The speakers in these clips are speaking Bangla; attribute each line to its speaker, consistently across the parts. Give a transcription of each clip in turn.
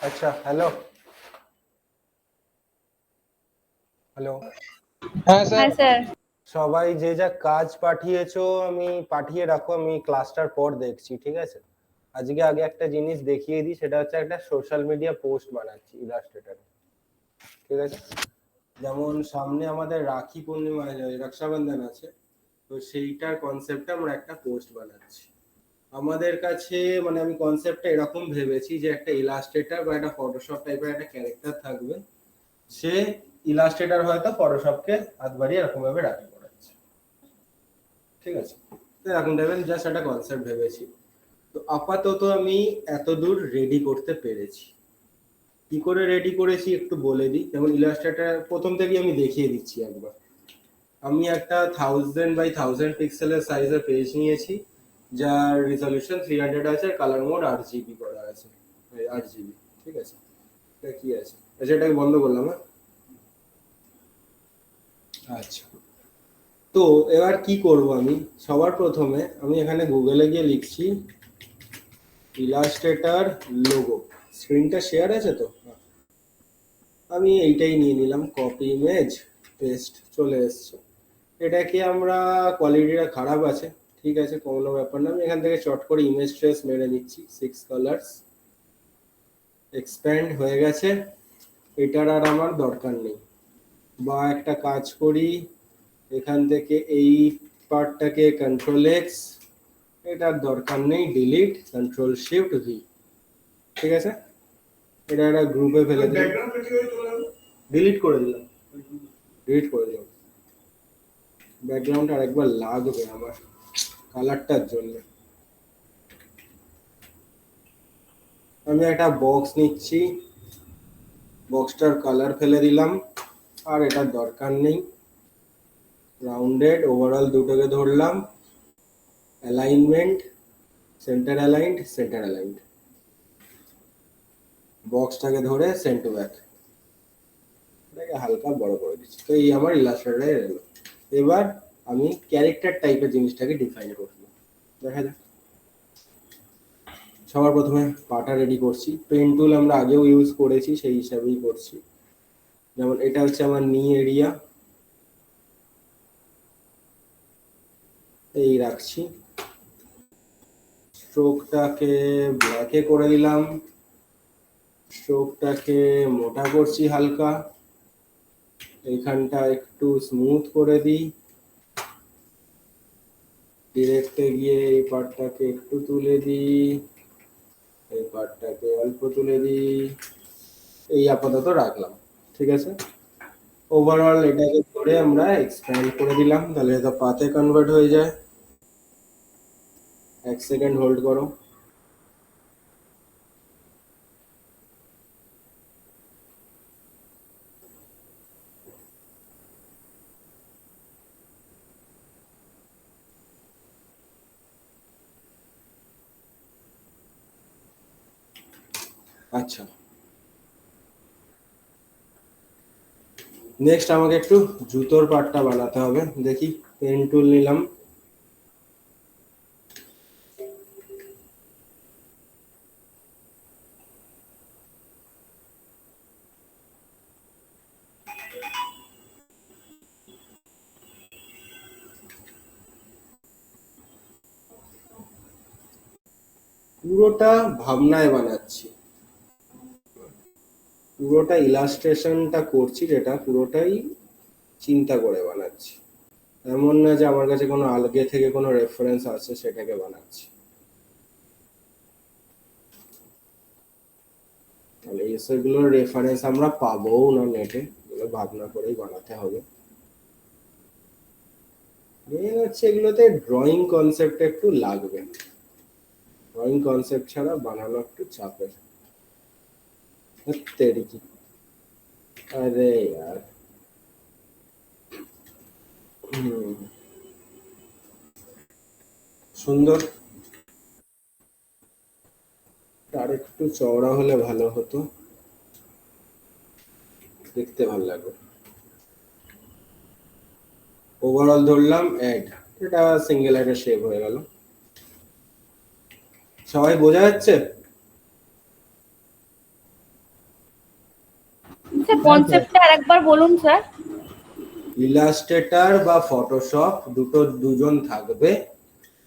Speaker 1: আচ্ছা, হ্যালো হ্যালো
Speaker 2: হ্যাঁ
Speaker 3: হ্যাঁ
Speaker 2: স্যার।
Speaker 3: স্যার।
Speaker 1: সবাই যে যা কাজ পাঠিয়েছো আমি পাঠিয়ে রাখো, আমি ক্লাসটার পর দেখছি, ঠিক আছে? আজকে আগে একটা জিনিস দেখিয়ে দিই, সেটা হচ্ছে একটা সোশ্যাল মিডিয়া পোস্ট বানাচ্ছি ইলাস্ট্রেটরে, ঠিক আছে? যেমন সামনে আমাদের রাখি পূর্ণিমা, রক্ষাবন্ধন আছে, তো সেইটার কনসেপ্টে আমরা একটা পোস্ট বানাচ্ছি। আমাদের কাছে মানে আমি কনসেপ্টটা এরকম ভেবেছি যে একটা ইলাস্ট্রেটর বা একটা ফটোশপ টাইপের একটা ক্যারেক্টার থাকবে, সে ইলাস্ট্রেটর হয়তো ফটোশপকে হাত বাড়িয়ে এরকম ভাবে রাখি করাচ্ছে, ঠিক আছে? তো এরকম টাইপের জাস্ট একটা কনসেপ্ট ভেবেছি। তো আপাতত আমি এতদূর রেডি করতে পেরেছি। কি করে রেডি করেছি একটু বলে দিই। যেমন ইলাস্ট্রেটর প্রথম থেকেই আমি দেখিয়ে দিচ্ছি একবার। আমি একটা 1000 by 1000 পিক্সেলের সাইজের পেজ নিয়েছি, যার রেজলিউশন 300 আছে, কালার মোড 8 GB করা আছে, 8 GB, ঠিক আছে? এটা কি আছে? আচ্ছা, এটাকে বন্ধ করলাম। আচ্ছা, তো এবার কি করব আমি? সবার প্রথমে আমি এখানে গুগলে গিয়ে লিখছি ইলাস্ট্রেটর লোগো। স্ক্রিনটা শেয়ার আছে তো? আমি এইটাই নিয়ে নিলাম, কপি ইমেজ পেস্ট, চলে এসছে। এটাকে আমরা কোয়ালিটিটা খারাপ আছে, ঠিক আছে, কোনো ব্যাপার না। আমি এখান থেকে চট করে ইমেজ ট্রেস মেরে নিচ্ছি, 6 কালার্স, এক্সপ্যান্ড হয়ে গেছে। এটার আর আমার দরকার নেই। বা একটা কাজ করি, এখান থেকে এই পার্টটাকে কন্ট্রোল এক্স, এটার দরকার নেই, ডিলিট, কন্ট্রোল শিফট ভি, ঠিক আছে? এটা একটা গ্রুপে ফেলে দিই, ডিলিট করে দিলাম, ডিলিট করে দিলাম। ব্যাকগ্রাউন্ড আরেকবার লাগবে আমার কালারটার জন্য। আমি একটা বক্স নিচ্ছি, বক্সটার কালার ফেলে দিলাম, আর এটার দরকার নেই। রাউন্ডেড ওভারঅল দুটোকে ধরলাম, alignment centre aligned, centre aligned, বক্সটাকে ধরে সেন্ট টু ব্যাক, এটাকে হালকা বড় করে দিচ্ছি। তো এই আমার ইলাস্ট্রেটরে এলো। এবার আমি ক্যারেক্টার টাইপের জিনিসটাকে ডিফাইন করব, দেখা যাক। সবার প্রথমে পাটা রেডি করছি। পেন টুল আমরা আগেও ইউজ করেছি, সেই হিসাবেই করছি। যেমন এটা হচ্ছে আমার নি এরিয়া, এই রাখছি। স্ট্রোকটাকে ব্ল্যাকে করে দিলাম, স্ট্রোকটাকে মোটা করছি হালকা, এইখানটা একটু স্মুথ করে দিই, ডিরেক্টে গিয়ে এই পার্টটাকে একটু তুলে দিই, এই পার্টটাকে অল্প তুলে দিই, এই আপাতত রাখলাম, ঠিক আছে? ওভারঅল এটাকে ধরে আমরা এক্সপ্যান্ড করে দিলাম, তাহলে এটা পাতে কনভার্ট হয়ে যায়। 1 সেকেন্ড হোল্ড করো। আচ্ছা, নেক্সট আমাকে একটু জুতোর পার্টটা বানাতে হবে। দেখি, পেন টুল নিলাম, পুরোটা ভাবনায় বানাচ্ছি, পুরোটা ইলাস্ট্রেশনটা করছি, যেটা পুরোটাই চিন্তা করে বানাচ্ছি। এমন না যে আমার কাছে কোনো আগে থেকে কোনো রেফারেন্স আছে সেটাকে বানাচ্ছি। তাহলে এসবগুলোর রেফারেন্স আমরা পাবো না নেটে, এগুলো ভাবনা করেই বানাতে হবে। মেন হচ্ছে এগুলোতে ড্রয়িং কনসেপ্ট একটু লাগবে, ড্রয়িং কনসেপ্ট ছাড়া বানানো একটু চাপের। अरे यार। সুন্দর। আর একটু চওড়া হলে ভালো হতো, দেখতে ভালো লাগবে। ওভারঅল ধরলাম অ্যাড, এটা সিঙ্গেল একটা শেপ হয়ে গেল। সবাই বোঝা যাচ্ছে?
Speaker 2: স্যার কনসেপ্টটা আরেকবার বলুন স্যার।
Speaker 1: ইলাস্ট্রেটর বা ফটোশপ দুজন থাকবে।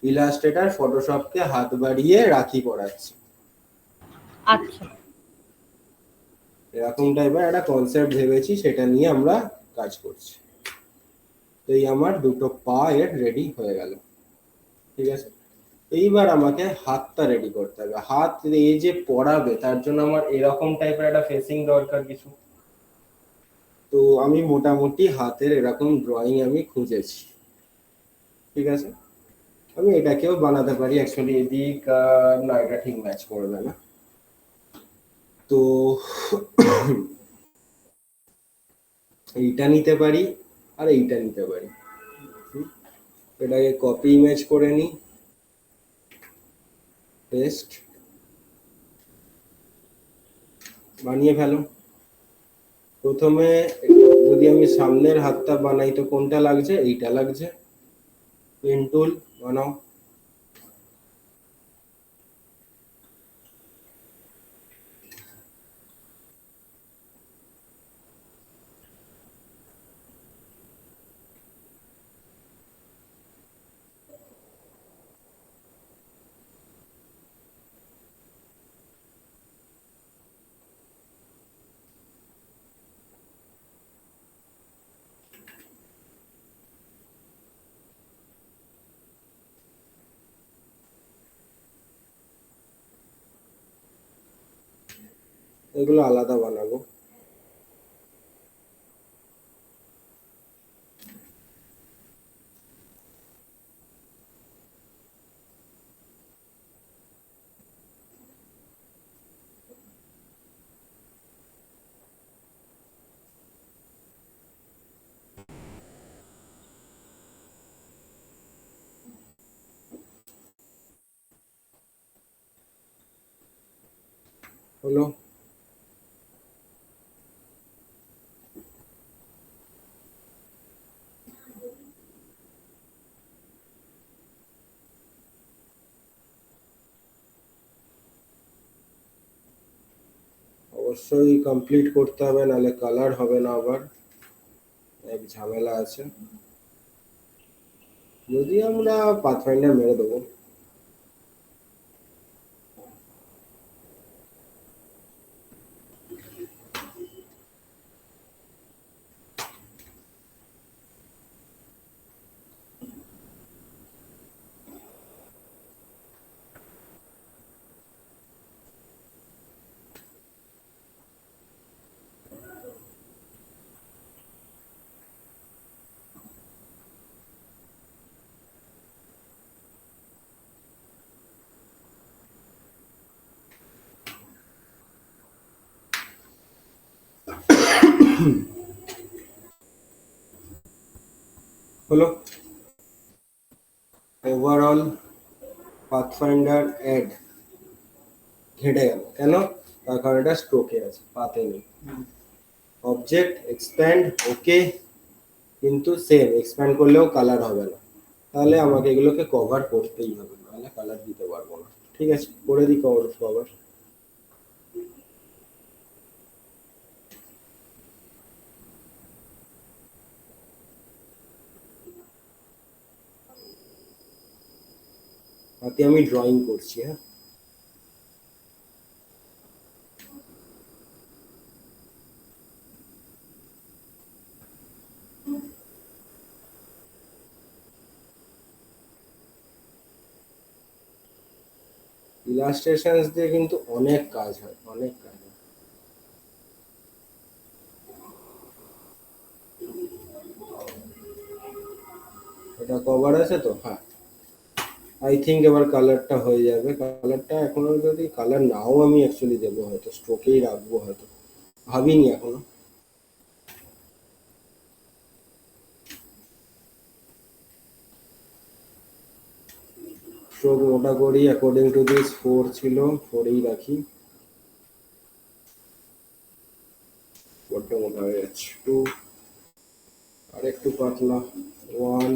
Speaker 1: ইলাস্ট্রেটর ফটোশপকে হাত বাড়িয়ে রাখি পড়াচ্ছে,
Speaker 2: আচ্ছা
Speaker 1: এরকম টাইপের একটা কনসেপ্ট ভেবেছি, সেটা নিয়ে আমরা কাজ করছি। তো এই আমার দুটো পা এর রেডি হয়ে গেল, ঠিক আছে। এইবার আমাকে হাতটা রেডি করতে হবে। হাত এই যে পড়াবে তার জন্য আমার এরকম টাইপের একটা ফেসিং দরকার কিছু। তো আমি মোটামুটি হাতের এরকম ড্রয়িং আমি খুঁজেছি, ঠিক আছে। আমি এটাকেও বানাতে পারি অ্যাকচুয়ালি, এদিক না এটা ঠিক ম্যাচ করবে না। তো এইটা নিতে পারি আর এইটা নিতে পারি। এটাকে কপি ইমেজ করে নি, পেস্ট, বানিয়ে ফেলো। প্রথমে যদি আমি সামনের হাতটা বানাই তো কোনটা লাগছে? এইটা লাগছে। পেন টুল বানাও। এগুলো আলাদা বানাবো। হলো। অবশ্যই কমপ্লিট করতে হবে, নাহলে কালার হবে না, আবার এক ঝামেলা আছে। যদি আমরা পাথফাইন্ডার মেরে দেবো। হলো। ওভারঅল পাথফাইন্ডার অ্যাড ঘেটে গেল কেন? তার কারণ এটা স্ট্রোকে আছে, পাতে নেই। অবজেক্ট এক্সপ্যান্ড, ওকে, কিন্তু সেম এক্সপ্যান্ড করলেও কালার হবে না। তাহলে আমাকে এগুলোকে কভার করতেই হবে, নাহলে কালার দিতে পারবো না। ঠিক আছে, করে দিই কভার। হাতে আমি ড্রয়িং করছি, হ্যাঁ। ইলাস্ট্রেশনস দিয়ে কিন্তু অনেক কাজ হয়, অনেক কাজ হয়। এটা কভার আছে তো, হ্যাঁ। আই থিঙ্ক এবার কালারটা হয়ে যাবে। কালারটা এখনো যদি কালার নাও আমি অ্যাকচুয়ালি দেবো, হয়তো স্ট্রোকেই রাখবো, হয়তো ভাবিনি এখনো। স্ট্রোক মোটা করি, অ্যাকর্ডিং টু দিস 4 ছিল, 4ই রাখি। বড্ড মোটা হয়ে যাচ্ছে, 2, আর একটু পাতলা, 1,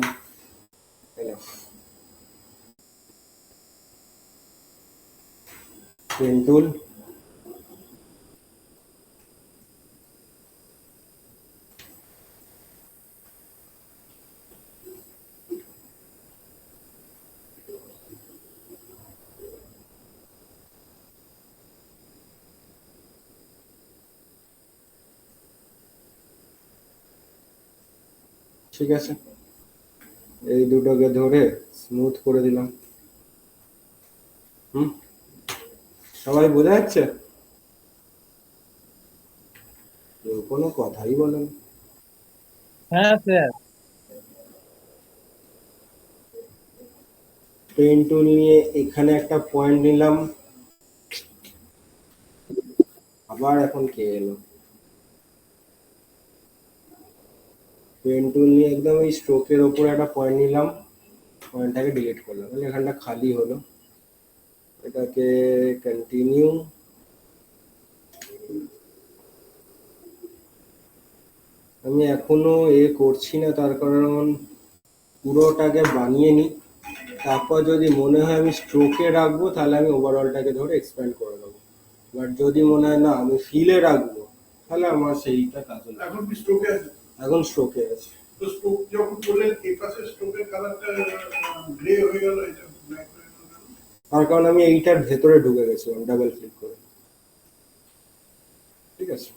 Speaker 1: পেন টুল, ঠিক আছে। এই দুটোকে ধরে স্মুথ করে দিলাম। সবাই বোঝা যাচ্ছে? কেউ কোনো কথাই বলেন।
Speaker 3: হ্যাঁ স্যার।
Speaker 1: পেন টুল নিয়ে এখানে একটা পয়েন্ট নিলাম, আবার এখন কে এলো? পেন টুল নিয়ে একদম এই স্ট্রোকের ওপর একটা পয়েন্ট নিলাম, পয়েন্টটাকে ডিলিট করলাম, তাহলে এখানটা খালি হলো। এটাকে কন্টিনিউ, আমি এখনো করছি না, তার কারণ পুরোটাকে বানিয়ে নিই, তারপর যদি মনে হয় আমি স্ট্রোকে রাখবো তাহলে আমি ওভারঅলটাকে ধরে এক্সপ্যান্ড করে দেবো, বাট যদি মনে হয় না আমি ফিলে রাখবো তাহলে আমার সেইটা কাজে লাগবে।
Speaker 4: এখন কি স্ট্রোকে আছে?
Speaker 1: এখন স্ট্রোকে আছে।
Speaker 4: তো স্ট্রোক যখন করলেন এই পাশে স্ট্রোকের কালারটা গ্রে হয়ে গেল, এটা ব্ল্যাক হয়ে গেল কেন?
Speaker 1: তার কারণ আমি এইটার ভেতরে ঢুকে গেছিলাম ডাবল ক্লিক করে, ঠিক আছে।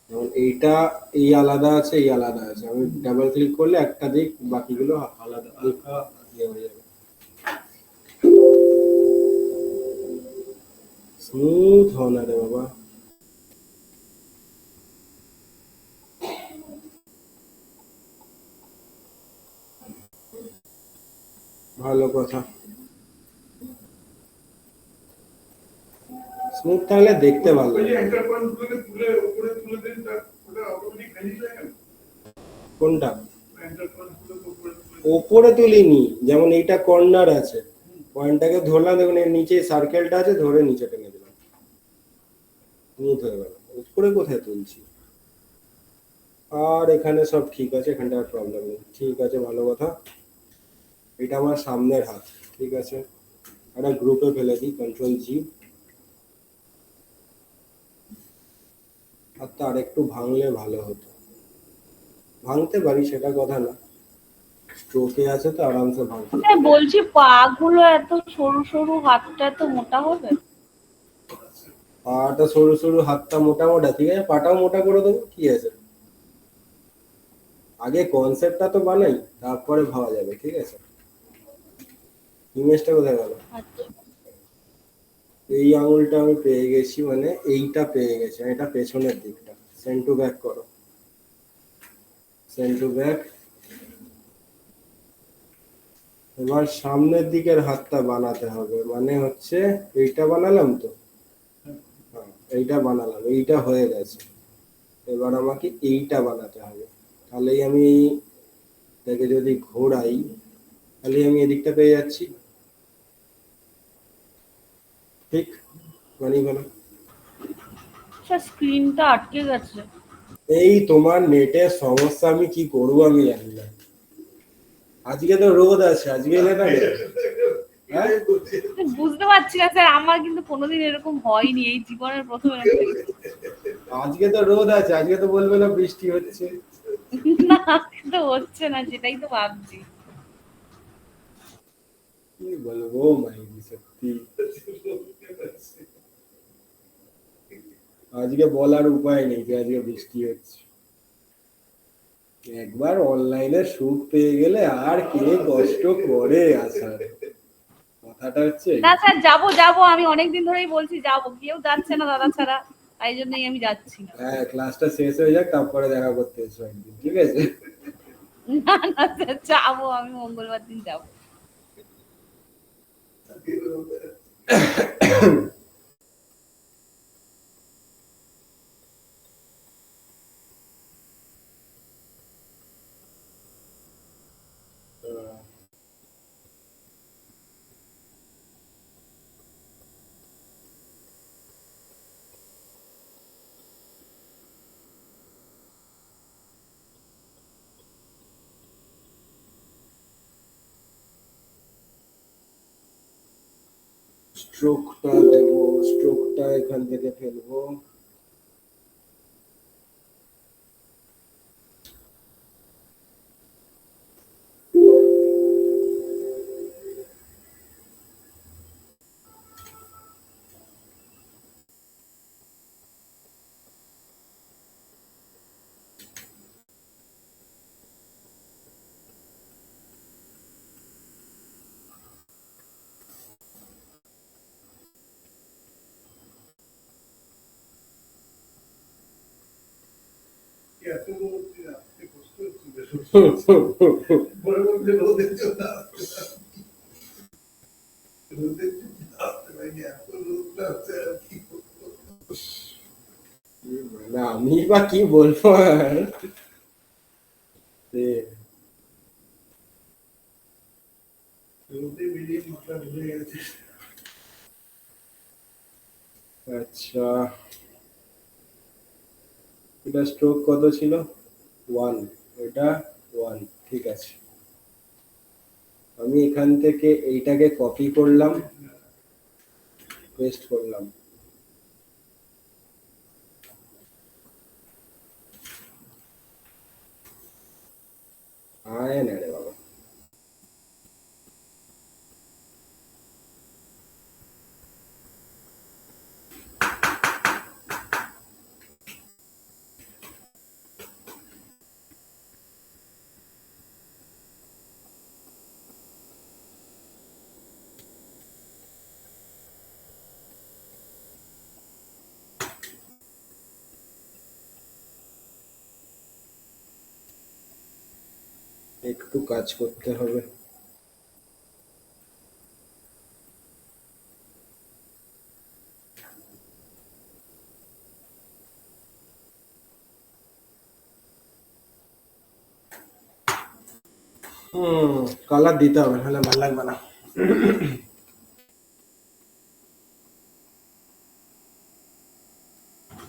Speaker 1: যেমন এইটা, এই আলাদা আছে, এই আলাদা আছে, আমি ডাবল ক্লিক করলে একটা দিক, বাকিগুলো আলাদা হালকা ইয়ে হয়ে যাবে, স্মুথ হয় না রে বাবা। ভালো কথা, স্মুথ থাকলে দেখতে ভালো
Speaker 4: ওই যে
Speaker 1: লাগে।
Speaker 4: অ্যাঙ্কার পয়েন্ট তুলে উপরে তুলে দেন, তার ওটা অটোমেটিক ভ্যানিশ হয়ে গেল।
Speaker 1: কোনটা?
Speaker 4: অ্যাঙ্কার পয়েন্ট তুলে উপরে
Speaker 1: ওপরে তুলিনি, যেমন এইটা কর্নার আছে, পয়েন্টটাকে ধরলাম, দেখুন এর নিচে সার্কেলটা আছে, ধরে নিচে টেনে দিলাম, স্মুথ হয়ে গেল। উপরে কোথায় তুলছি? আর এখানে সব ঠিক আছে, এখানটা আর প্রবলেম নেই, ঠিক আছে, ভালো কথা। এটা আমার সামনের হাত, ঠিক আছে, একটা গ্রুপে ফেলে দিই, Ctrl+G। হাতটা আর একটু ভাঙলে ভালো হতো, ভাঙতে পারি সেটা কথা না, স্ট্রোকে আছে তো আরামসে ভাঙতে পারি।
Speaker 2: বলছি পা গুলো এত সরু সরু, হাতটা এত মোটা হবে?
Speaker 1: পাটা সরু সরু, হাতটা মোটা মোটা, ঠিক আছে, পাটাও মোটা করে দেবো, কি আছে। আগে কনসেপ্টটা তো বানাই, তারপরে ভাবা যাবে, ঠিক আছে। ইমেজটা কোথায় গেল?
Speaker 2: আচ্ছা,
Speaker 1: এই আঙুলটা আমি পেয়ে গেছি, মানে এইটা পেয়ে গেছি, এটা পেছনের দিকটা। সেন্ড টু ব্যাক করো, সেন্ড টু ব্যাক। এবার সামনের দিকের হাতটা বানাতে হবে, মানে হচ্ছে এইটা বানালাম তো, হ্যাঁ এইটা বানালাম, এইটা হয়ে গেছে। এবার আমাকে এইটা বানাতে হবে, তাহলেই আমি এটাকে যদি ঘোরাই তাহলে আমি এদিকটা পেয়ে যাচ্ছি, ঠিক বানিয়ে ফেলো।
Speaker 2: স্ক্রিনটা আটকে গেছে।
Speaker 1: এই তোমার নেটের সমস্যা, আমি কি করবো আমি জানি না। আজকে তো রোদ আছে, আজকে এলে না কেন? হ্যাঁ?
Speaker 2: বুঝতে পারছি না স্যার, আমার কিন্তু কোনোদিন এরকম হয়নি, এই জীবনের প্রথম এরকম দেখছি।
Speaker 1: আজকে তো রোদ আছে, আজকে তো বলবে না বৃষ্টি হচ্ছে।
Speaker 2: না, তো হচ্ছে না, সেটাই তো ভাবছি।
Speaker 1: কি বলবো মাইরি, সত্যি আজকে বলার উপায় নেই যে আজকে বৃষ্টি হচ্ছে। একবার অনলাইনে সুখ পেয়ে গেলে আর কে কষ্ট করে আসার, কথাটা হচ্ছে এই।
Speaker 2: না স্যার, যাবো যাবো, আমি অনেকদিন ধরেই বলছি যাবো, কেউ যাচ্ছে না দাদা ছাড়া, তাই জন্যই আমি যাচ্ছি।
Speaker 1: হ্যাঁ, ক্লাসটা শেষ হয়ে যাক, তারপরে দেখা করতে এসো একদিন, ঠিক আছে।
Speaker 2: না না স্যার, যাবো, আমি মঙ্গলবার দিন যাবো।
Speaker 1: স্ট্রোকটা দেবো, স্ট্রোকটা এখান থেকে ফেলবো।
Speaker 4: এতগুলো আজকে কষ্ট হচ্ছে পরে বলছে রোদের জন্য আসতে পারিনি। রোদের জন্য আসতে পারিনি, এত রোদটা আছে আর কি করবো।
Speaker 1: না আমি বা কি বলবো আর।
Speaker 4: রোদে বেরিয়ে মাথা ঘুরে গেছে।
Speaker 1: আচ্ছা, এটা স্ট্রোক কত ছিল? 1, এটা 1, ঠিক আছে। আমি এখান থেকে এইটাকে কপি করলাম, পেস্ট করলাম। আয় না রে বাবা। একটু কাজ করতে হবে। কালার দিতে হবে, নাহলে ভালো লাগবে না।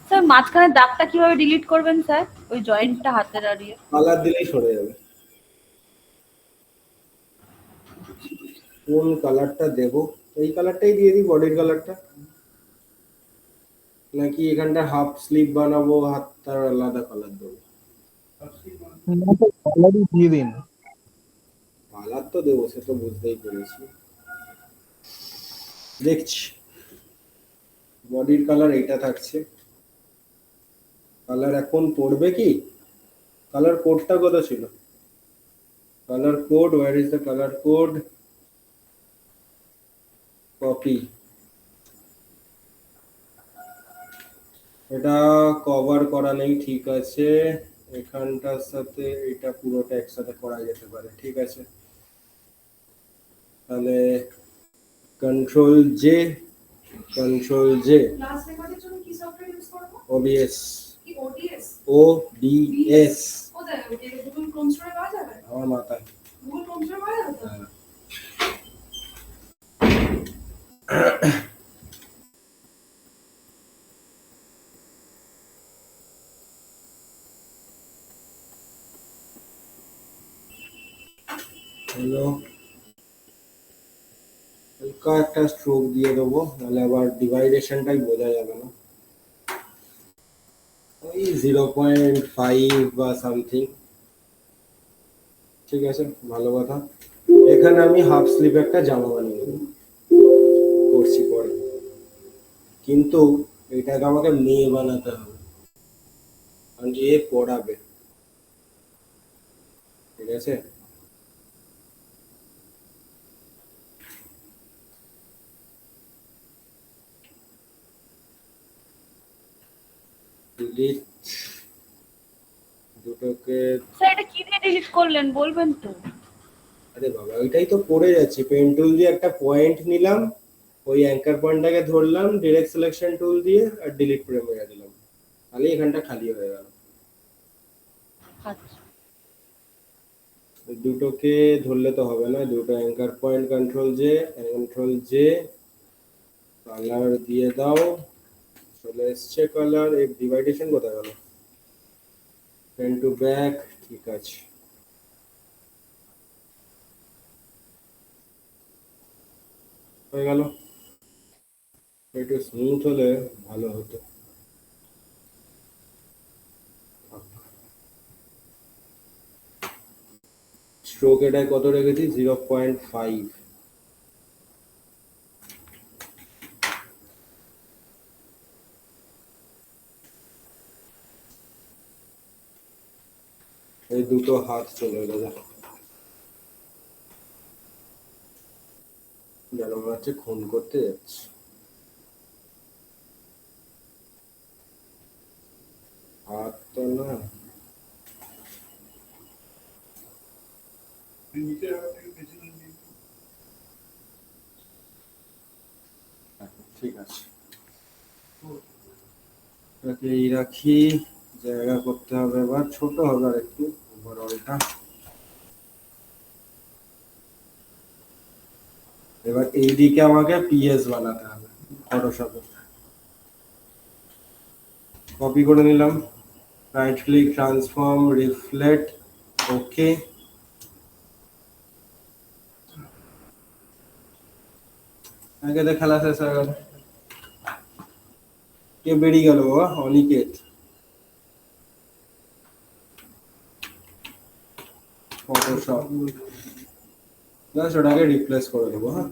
Speaker 2: স্যার মাঝখানে দাগটা কিভাবে ডিলিট করবেন স্যার, ওই জয়েন্টটা হাতের আর ইয়ে?
Speaker 1: কালার দিলেই সরে যাবে। কোন কালারটা দেব? এই কালারটাই দিয়ে দিই, বডির কালারটা। নাকি এখানটা হাফ স্লিভ বানাবো, হাতটার আলাদা কালার দেবো?
Speaker 3: কালারই দিয়ে দিন।
Speaker 1: কালার তো দেবো, সে তো বুঝতেই পেরেছি, দেখছি। বডির কালার এইটা থাকছে। কালার এখন পড়বে কি? কালার কোডটা কত ছিল? Colour code, where is the colour code? Copy. এটা কভার করা নেই, ঠিক আছে। এখানটার সাথে এটা পুরোটা একসাথে করা যেতে পারে, ঠিক আছে। তাহলে control J, control J,
Speaker 5: class রেকর্ডের জন্য কি সফটওয়্যার ইউজ করব?
Speaker 1: ওবিএস,
Speaker 5: কি ওটিএস?
Speaker 1: ওবিএস।
Speaker 5: কোথায়? ওটা গুগল ক্রোম স্টোরে পাওয়া যাবে?
Speaker 1: আমার মাথায়।
Speaker 5: গুগল ক্রোম স্টোরে পাওয়া যাবে তো?
Speaker 1: হ্যাঁ। হ্যালো, হালকা একটা স্ট্রোক দিয়ে দেবো, নাহলে আবার ডিভাইডেশনটাই বোঝা যাবে না। ওই 0.5 বা সামথিং, ঠিক আছে, ভালো কথা। এখানে আমি হাফ স্লিভ একটা জামা বানিয়ে দেবো, করছি পরে। কিন্তু এটাকে আমাকে মেয়ে বানাতে হবে, কারণ যে এ পড়াবে, ঠিক আছে। ডিলিট দুটোকে।
Speaker 2: স্যার এটা কি দিয়ে ডিলিট করলেন বলবেন তো?
Speaker 1: আরে বাবা, ওইটাই তো পড়ে যাচ্ছে। পেন টুল দিয়ে একটা পয়েন্ট নিলাম, ওই অ্যাঙ্কার পয়েন্টটাকে ধরলাম ডিরেক্ট সিলেকশন টুল দিয়ে, আর ডিলিট করে মেরে দিলাম, তাহলে এখানটা খালি হয়ে গেল।
Speaker 2: আচ্ছা,
Speaker 1: দুটোকে ধরলে তো হবে না, দুটো anchor point, control J, control J, colour দিয়ে দাও, চলে এসছে কালার। এর ডিভাইডেশন কোথায় গেল? ফ্রন্ট টু ব্যাক, ঠিক আছে, হয়ে গেল। একটু স্মুথ হলে ভালো হতো। স্ট্রোক এটায় কত রেখেছি? 0.5। এই দুটো হাত চলে গেল, যেন মনে হচ্ছে খুন করতে যাচ্ছে। হাত তো না,
Speaker 4: নিচে হাত থেকে পেছনে নিয়ে
Speaker 1: ঠিক আছে, এটাকে এই রাখি। জায়গা করতে হবে এবার, ছোট হবে আর একটু ওভারঅলটা। এবার এইদিকে আমাকে পিএস বানাতে হবে ফটোশপে। কপি করে নিলাম, রাইট ক্লিক, ট্রান্সফর্ম, রিফ্লেক্ট, ওকে। আগে তো খেলা শেষ হয়ে গেল। কে বেরিয়ে গেল বাবা? অনিকেত। ফটোশপ জাস্ট ওটাকে রিপ্লেস করে দেবো। হ্যাঁ,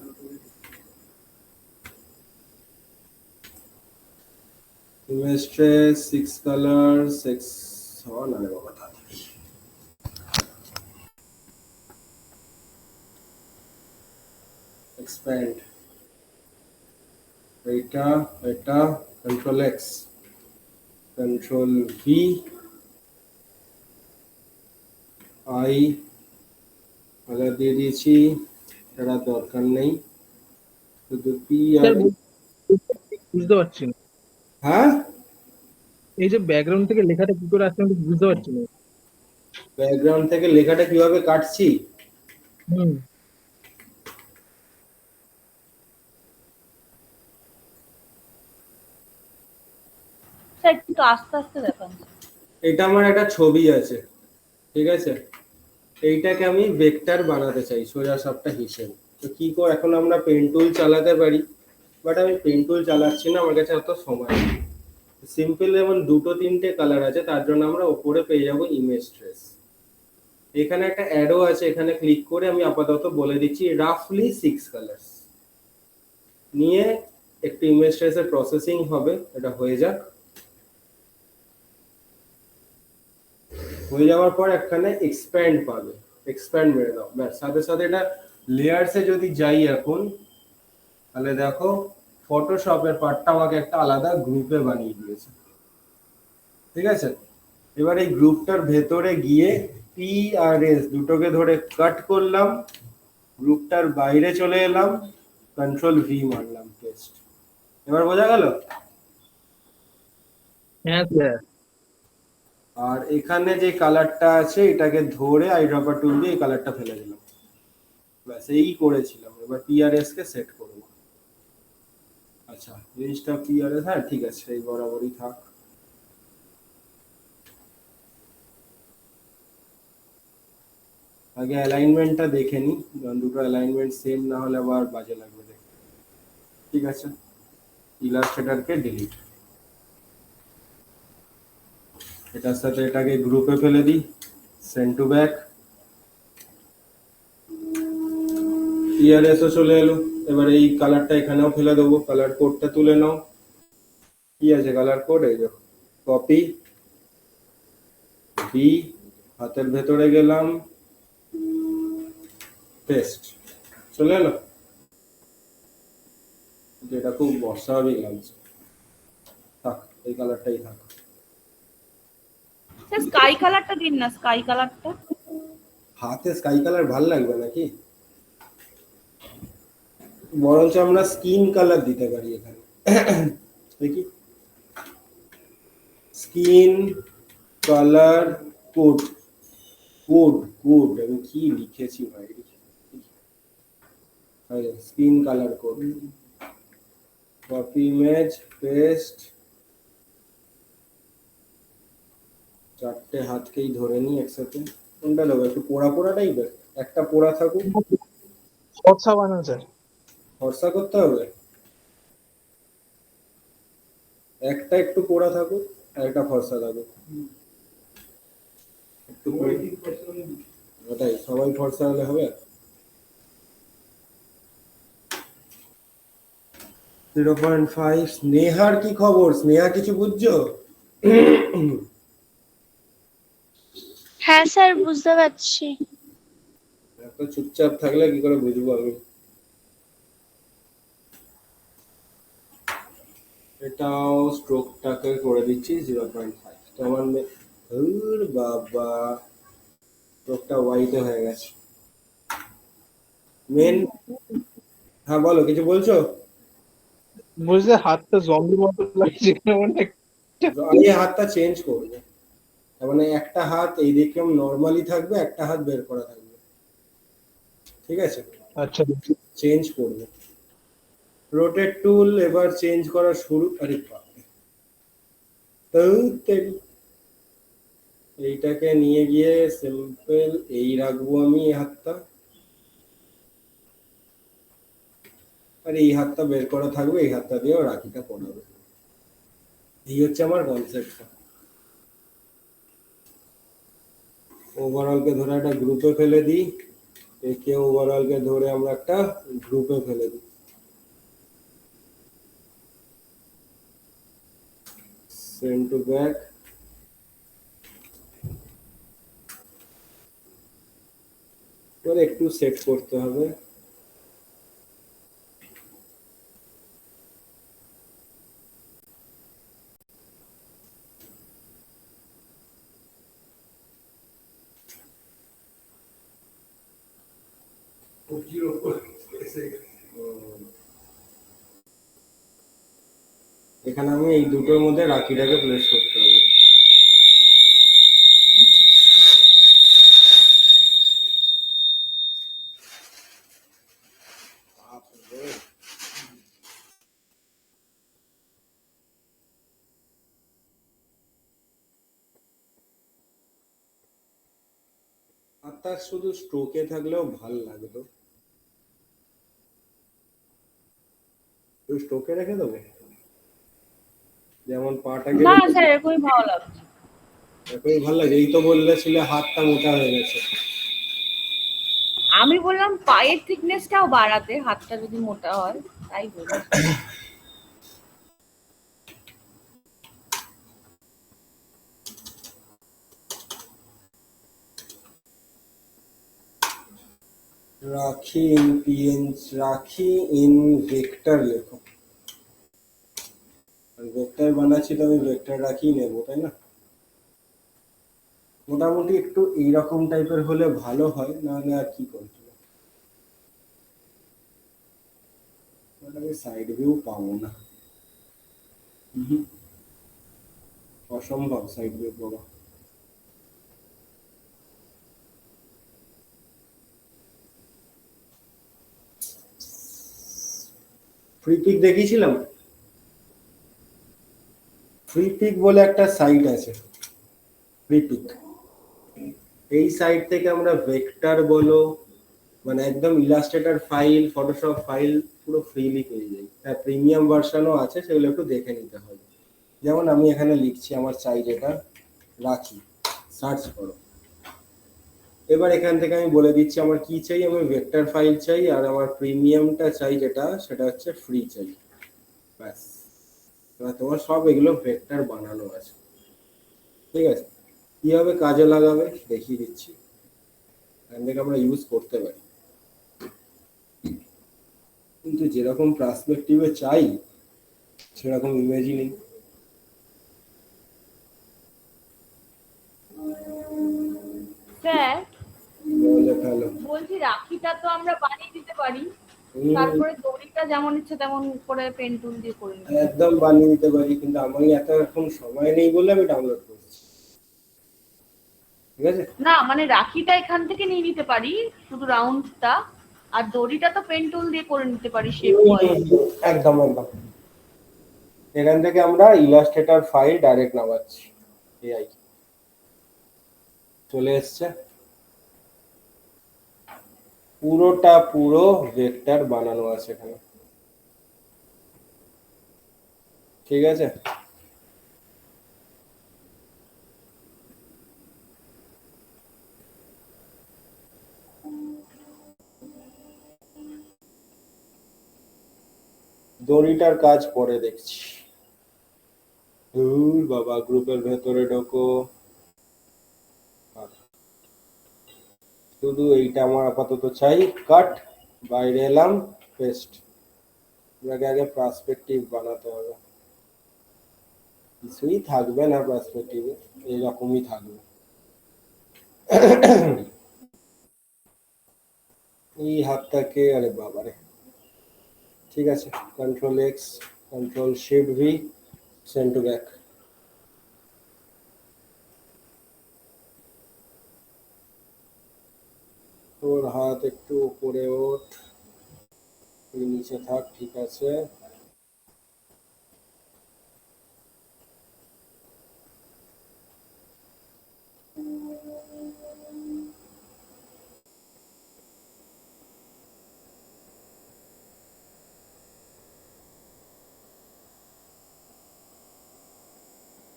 Speaker 1: ইমেজ ট্রেস, 6 কালার, 6 হওয়া না রে বাবা, তাড়াতাড়ি। এক্সপ্যান্ড, এটা এটা control x, control V, I colour দিয়ে দিয়েছি, এটা দরকার নেই, শুধু পি আর।
Speaker 3: স্যার বুঝতে পারছি না,
Speaker 1: হ্যাঁ,
Speaker 3: এই যে ব্যাকগ্রাউন্ড থেকে লেখাটা কি করে আসছে আমি ঠিক বুঝতে পারছি না।
Speaker 1: ব্যাকগ্রাউন্ড থেকে লেখাটা কিভাবে কাটছি?
Speaker 3: হুম।
Speaker 2: স্যার একটু আস্তে আস্তে দেখান।
Speaker 1: এটা আমার একটা ছবি আছে, ঠিক আছে, এইটাকে আমি ভেক্টর বানাতে চাই সোজা সাপটা হিসেবে। তো কি করে, এখন আমরা পেন টুল চালাতে পারি, বাট আমি পেন টুল চালাচ্ছি না, আমার কাছে অত সময় নেই। সিম্পল যেমন দুটো তিনটে কালার আছে, তার জন্য আমরা ওপরে পেয়ে যাবো ইমেজ ট্রেস। এখানে একটা অ্যারো আছে, এখানে ক্লিক করে আমি আপাতত বলে দিচ্ছি রাফলি 6 কালার্স নিয়ে একটু ইমেজ ট্রেসের প্রসেসিং হবে, এটা হয়ে যাক। হয়ে যাওয়ার পর একখানে এক্সপ্যান্ড পাবে, এক্সপ্যান্ড মেরে দাও, ব্যাস। সাথে সাথে এটা লেয়ারসে যদি যাই এখন, তাহলে দেখো ফটোশপের পার্টটা আমাকে একটা আলাদা গ্রুপে বানিয়ে দিয়েছে, ঠিক আছে। এবার এই গ্রুপটার ভেতরে গিয়ে পি আর এস দুটোকে ধরে কাট করলাম, গ্রুপটার বাইরে চলে এলাম, কন্ট্রোল ভি মারলাম, পেস্ট। এবার বোঝা গেল?
Speaker 3: হ্যাঁ স্যার।
Speaker 1: আর এখানে যে কালারটা আছে এটাকে ধরে আইড্রপার টুল দিয়ে এই কালারটা ফেলে দিলাম, ব্যাস এই করেছিলাম। এবার পিআরএস কে সেট করব। আচ্ছা, জিনিসটা পিআরএস, হ্যাঁ ঠিক আছে, এই বরাবরই থাক। আগে অ্যালাইনমেন্টটা দেখে নি, কারণ দুটো অ্যালাইনমেন্ট সেম না হলে আবার বাজে লাগবে দেখতে। ঠিক আছে, ইলাস্ট্রেটরকে ডিলিট, এটার সাথে এটাকে গ্রুপে ফেলে দিই, সেন্ড টু ব্যাক, পিআরএসও চলে এলো। এবার এই কালারটা এখানেও ফেলে দেবো, কালার কোডটা তুলে নাও। কি আছে কালার কোড? এই দেখো, কপি, বি, হাতের ভেতরে গেলাম, পেস্ট, চলে এলো। যেটা খুব অস্বাভাবিক লাগছে, থাক, এই কালারটাই থাক।
Speaker 2: স্যার স্কাই কালারটা দিন না, স্কাই কালারটা।
Speaker 1: হাতে স্কাই কালার ভাল লাগবে নাকি? বরঞ্চ আমরা স্কিন কালার দিতে পারি এখানে, দেখি, skin colour code, code code আমি কি লিখেছি ভাই, skin colour code, copy image, paste, চারটে হাতকেই ধরে নিই একসাথে। কোনটা দেবো? একটু পোড়া পোড়া টাইপের, একটা পোড়া থাকুক।
Speaker 3: ফর্সা বানান স্যার।
Speaker 1: ফর্সা করতে হবে? একটা একটু পোড়া থাকুক আর একটা ফর্সা থাকুক, একটু
Speaker 4: সবাই ঠিক করছে না।
Speaker 1: ওটাই, সবাই ফর্সা হলে হবে। 0.5। স্নেহার কি খবর? স্নেহা কিছু বুঝছো?
Speaker 6: হ্যাঁ স্যার, বুঝতে পারছি।
Speaker 1: এত চুপচাপ থাকলে কি করে বুঝবো আমি? এটাও স্ট্রোকটাকে করে দিচ্ছি 0.5। তোমার বাবা, স্ট্রোকটা ওয়াইটে হয়ে গেছে। মেন, হ্যাঁ বলো, কিছু বলছো?
Speaker 3: বুঝলে হাতটা জম্বি মতো লাগছে কেমন একটা।
Speaker 1: আমি হাতটা চেঞ্জ করবো, তার মানে একটা হাত এই দিকে নর্মালি থাকবে, একটা হাত বের করা থাকবে, ঠিক আছে?
Speaker 3: আচ্ছা,
Speaker 1: চেঞ্জ করবো। রোটেট টুল এবার চেঞ্জ করা শুরু। আরে বাপরে, এইটাকে নিয়ে গিয়ে সিম্পল এই রাখবো আমি এই হাতটা, আর এই হাতটা বের করা থাকবে, এই হাতটা দিয়েও রাখিটা পড়াবে। এই হচ্ছে আমার কনসেপ্টটা। ওভারঅলকে ধরে একটা গ্রুপে ফেলে দিই, একে ওভারঅলকে ধরে আমরা একটা গ্রুপে ফেলে দিই। Send to back. এবার একটু সেট করতে হবে।
Speaker 4: পঁচির ওপর এসে গেছে।
Speaker 1: এখানে আমি এই দুটোর মধ্যে রাখিটাকে প্লেস করতে হবে। আর তার শুধু স্ট্রোকে থাকলেও ভাল লাগতো, তুই স্ট্রোকে রেখে দেবো, যেমন পাটাকে
Speaker 2: না স্যার, এরকমই ভালো লাগছে।
Speaker 1: এখনই ভাল লাগে। এই তো বললে ছিল হাতটা মোটা হয়ে গেছে।
Speaker 2: আমি বললাম পায়ের থিকনেসটাও বাড়াতে, হাতটা যদি মোটা হয়, তাই বলছি।
Speaker 1: রাখি ইন পিএনজ, রাখি ইন ভেক্টর লেখো। ভেক্টর বানাচ্ছি তো আমি ভেক্টর রাখি নেবো, তাই না? মোটামুটি একটু এইরকম টাইপের হলে ভালো হয়, নাহলে আর কি করতে হবে। আমি সাইড ভিউ পাবো না, অসম্ভব সাইড ভিউ পাওয়া। ফ্রি পিক দেখিয়েছিলাম, ফ্রি পিক বলে একটা সাইট আছে, ফ্রি পিক। এই সাইট থেকে আমরা ভেক্টর বলো, মানে একদম ইলাস্ট্রেটর ফাইল, ফটোশপ ফাইল পুরো ফ্রিলি পেয়ে যাই। হ্যাঁ, প্রিমিয়াম ভার্সনও আছে, সেগুলো একটু দেখে নিতে হবে। যেমন আমি এখানে লিখছি আমার চাই যেটা রাখি, সার্চ করো। এবার এখান থেকে আমি বলে দিচ্ছি আমার কি চাই। আমি ভেক্টর ফাইল চাই, আর আমার প্রিমিয়ামটা চাই যেটা, সেটা হচ্ছে ফ্রি চাই। ব্যাস, এবার তোমার সব এগুলো ভেক্টর বানানো আছে, ঠিক আছে? কিভাবে কাজে লাগাবে দেখিয়ে দিচ্ছি, এখান থেকে আমরা ইউজ করতে পারি। কিন্তু যেরকম পার্সপেক্টিভে চাই সেরকম ইমেজই নেই।
Speaker 2: স্যার
Speaker 1: বলে ফেলো।
Speaker 2: বলছি, রাখিটা তো আমরা বানিয়ে দিতে পারি,
Speaker 1: হুম,
Speaker 2: তারপরে দড়িটা যেমন ইচ্ছে তেমন করে পেন টুল দিয়ে করে নিতে পারি।
Speaker 1: একদম বানিয়ে দিতে পারি, কিন্তু আমি এত এখন সময় নেই বলে আমি ডাউনলোড করছি, ঠিক আছে?
Speaker 2: না মানে রাখিটা এখান থেকে নিয়ে নিতে পারি, শুধু রাউন্ডটা, আর দড়িটা তো পেন টুল দিয়ে করে নিতে পারি শেপ ওয়াইজ।
Speaker 1: একদম একদম। এখান থেকে আমরা ইলাস্ট্রেটর ফাইল ডাইরেক্ট নামাচ্ছি, এআই চলে এসছে। পুরোটা পুরো ভেক্টর বানানো আছে এখানে, ঠিক আছে? দড়িটার কাজ পরে দেখছি। বাবা, গ্রুপের ভেতরে ঢোকো। শুধু এইটা আমার আপাতত চাই। কাট, বাইরে এলাম, পেস্ট। এটাকে আগে পার্সপেক্টিভ বানাতে হবে। কিছুই থাকবে না পার্সপেক্টিভে, এইরকমই থাকবে। এই হাতটাকে, আরে বাবারে, ঠিক আছে, control x, control shift V, send to back. তোর হাত একটু উপরে ওঠ, তুই নিচে থাক, ঠিক আছে।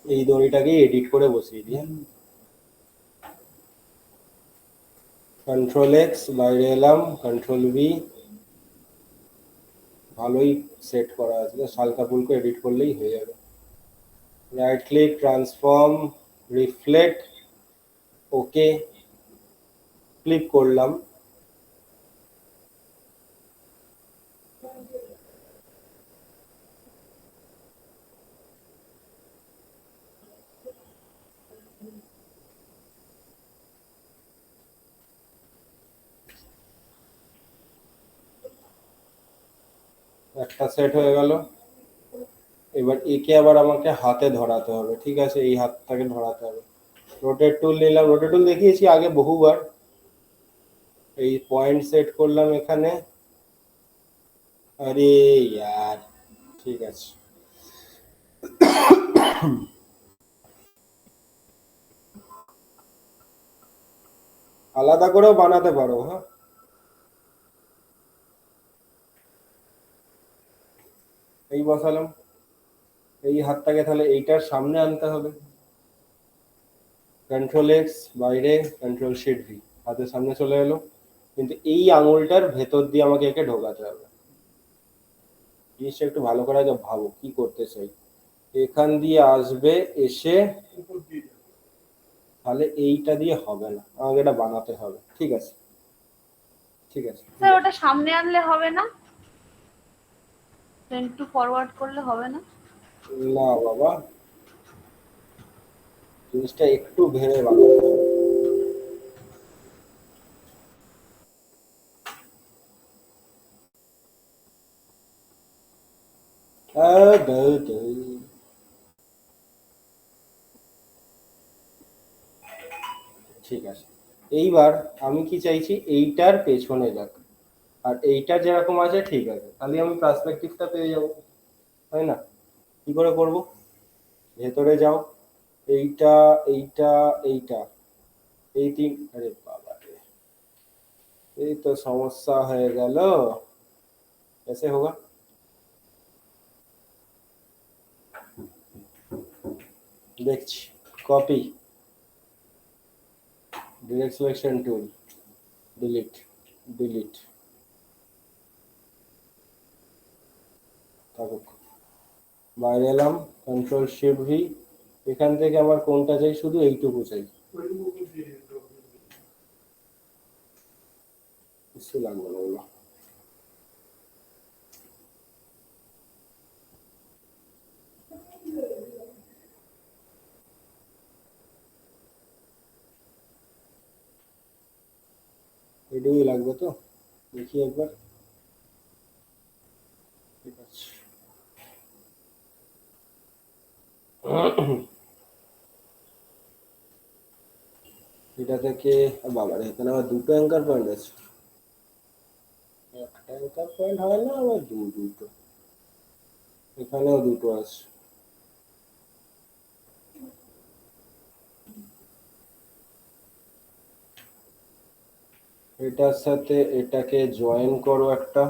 Speaker 1: এই দড়িটাকে এডিট করে বসিয়ে দিই। কন্ট্রোল এক্স, বাইরে এলাম, কন্ট্রোল ভি। ভালোই সেট করা আছে, হালকা ফুলকো এডিট করলেই হয়ে যাবে। Right click, transform, reflect, okay click করলাম। একটা সেট হয়ে গেল। এবার একে আবার আমাকে হাতে ধরাতে হবে, ঠিক আছে, এই হাতটাকে ধরাতে হবে। রোটেট টুল নিলাম, রোটেট টুল দেখিয়েছি আগে বহুবার। এই পয়েন্ট সেট করলাম এখানে। আরে ইয়ার, ঠিক আছে। আলাদা করেও বানাতে পারো, হ্যাঁ। এই বসালাম, এই হাতটাকে তাহলে এইটার সামনে আনতে হবে। কন্ট্রোল এক্স, বাইরে, কন্ট্রোল শিফট ভি, হাতের সামনে চলে এলো। কিন্তু এই আঙুলটার ভেতর দিয়ে আমাকে একে ঢোকাতে হবে। জিনিসটা একটু ভালো করে আগে ভাবো কি করতে চাই। এখান দিয়ে আসবে, এসে
Speaker 4: উপর দিয়ে যাবে।
Speaker 1: তাহলে এইটা দিয়ে হবে না, আমাকে এটা বানাতে হবে। ঠিক আছে, ঠিক আছে।
Speaker 2: স্যার ওটা সামনে আনলে হবে না? ফ্রন্ট টু ফরওয়ার্ড করলে হবে না?
Speaker 1: না বাবা, জিনিসটা একটু ভেবে বানাতে হবে। ঠিক আছে, এইবার আমি কি চাইছি, এইটার পেছনে যাক, আর এইটা যেরকম আছে ঠিক আছে, তাহলে আমি পার্সপেক্টিভটা পেয়ে যাব, তাই না? কি করে করব? ভেতরে যাও, এইটা, এইটা, এইটা, এই তিন, আরে বাবা রে, এই তো সমস্যা হয়ে গেল। कैसे होगा? দেখছি, copy, direct selection tool, delete, delete, থাকুক। বাইরে এলাম, কন্ট্রোল শিফট ভি। এখান থেকে আমার কোনটা চাই, শুধু এইটুকু চাই,
Speaker 4: ওইটুকু উপর দিয়ে যেতে হবে।
Speaker 1: কিছু লাগবে না ওগুলো। এটুকুই লাগবে তো, দেখি একবার। ঠিক আছে। এটা থেকে, বাবারে, এখানে আবার দুটো অ্যাঙ্কার পয়েন্ট আছে। একটা অ্যাঙ্কার পয়েন্ট হয় না, আবার দুটো, এখানেও দুটো আছে। এটার সাথে এটাকে জয়েন করো একটা।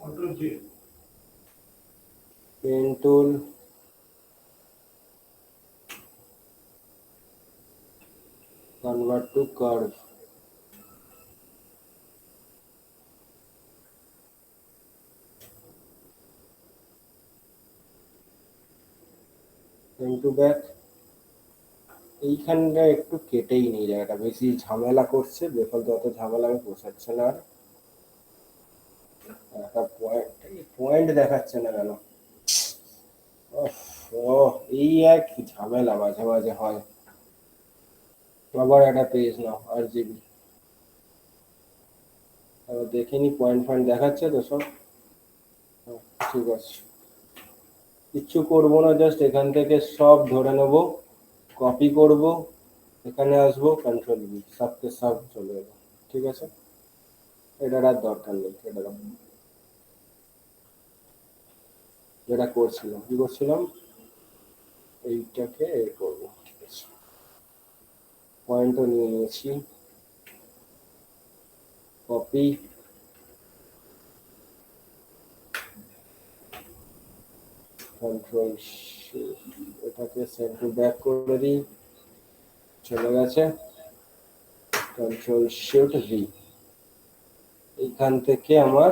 Speaker 4: Auto J,
Speaker 1: pen tool, curve, front to back. এইখানটা একটু কেটেই নিই, জায়গাটা বেশি ঝামেলা করছে, বেফালতু অত ঝামেলা আমি পোষাচ্ছে না আর। একটা পয়েন্ট দেখাচ্ছে না কেন? ও, এই এক ঝামেলা মাঝে মাঝে হয়। আবার একটা পেজ নাও RGB, দেখিনি পয়েন্ট ফয়েন্ট দেখাচ্ছে তো সব। ঠিক আছে, কিচ্ছু করবো না, জাস্ট এখান থেকে সব ধরে নেব, কপি করব, এখানে আসবো, কন্ট্রোল V, সবকে সব চলে যাবে। ঠিক আছে, এটার আর দরকার নেই। এটা যেটা করছিলাম, কি করছিলাম, এইটাকে করবো। ঠিক আছে, পয়েন্টও নিয়ে নিয়েছি, কপি, কন্ট্রোল এটাকে সেন্ড টু ব্যাক করে দিই, চলে গেছে। কন্ট্রোল শিফট V, এইখান থেকে আমার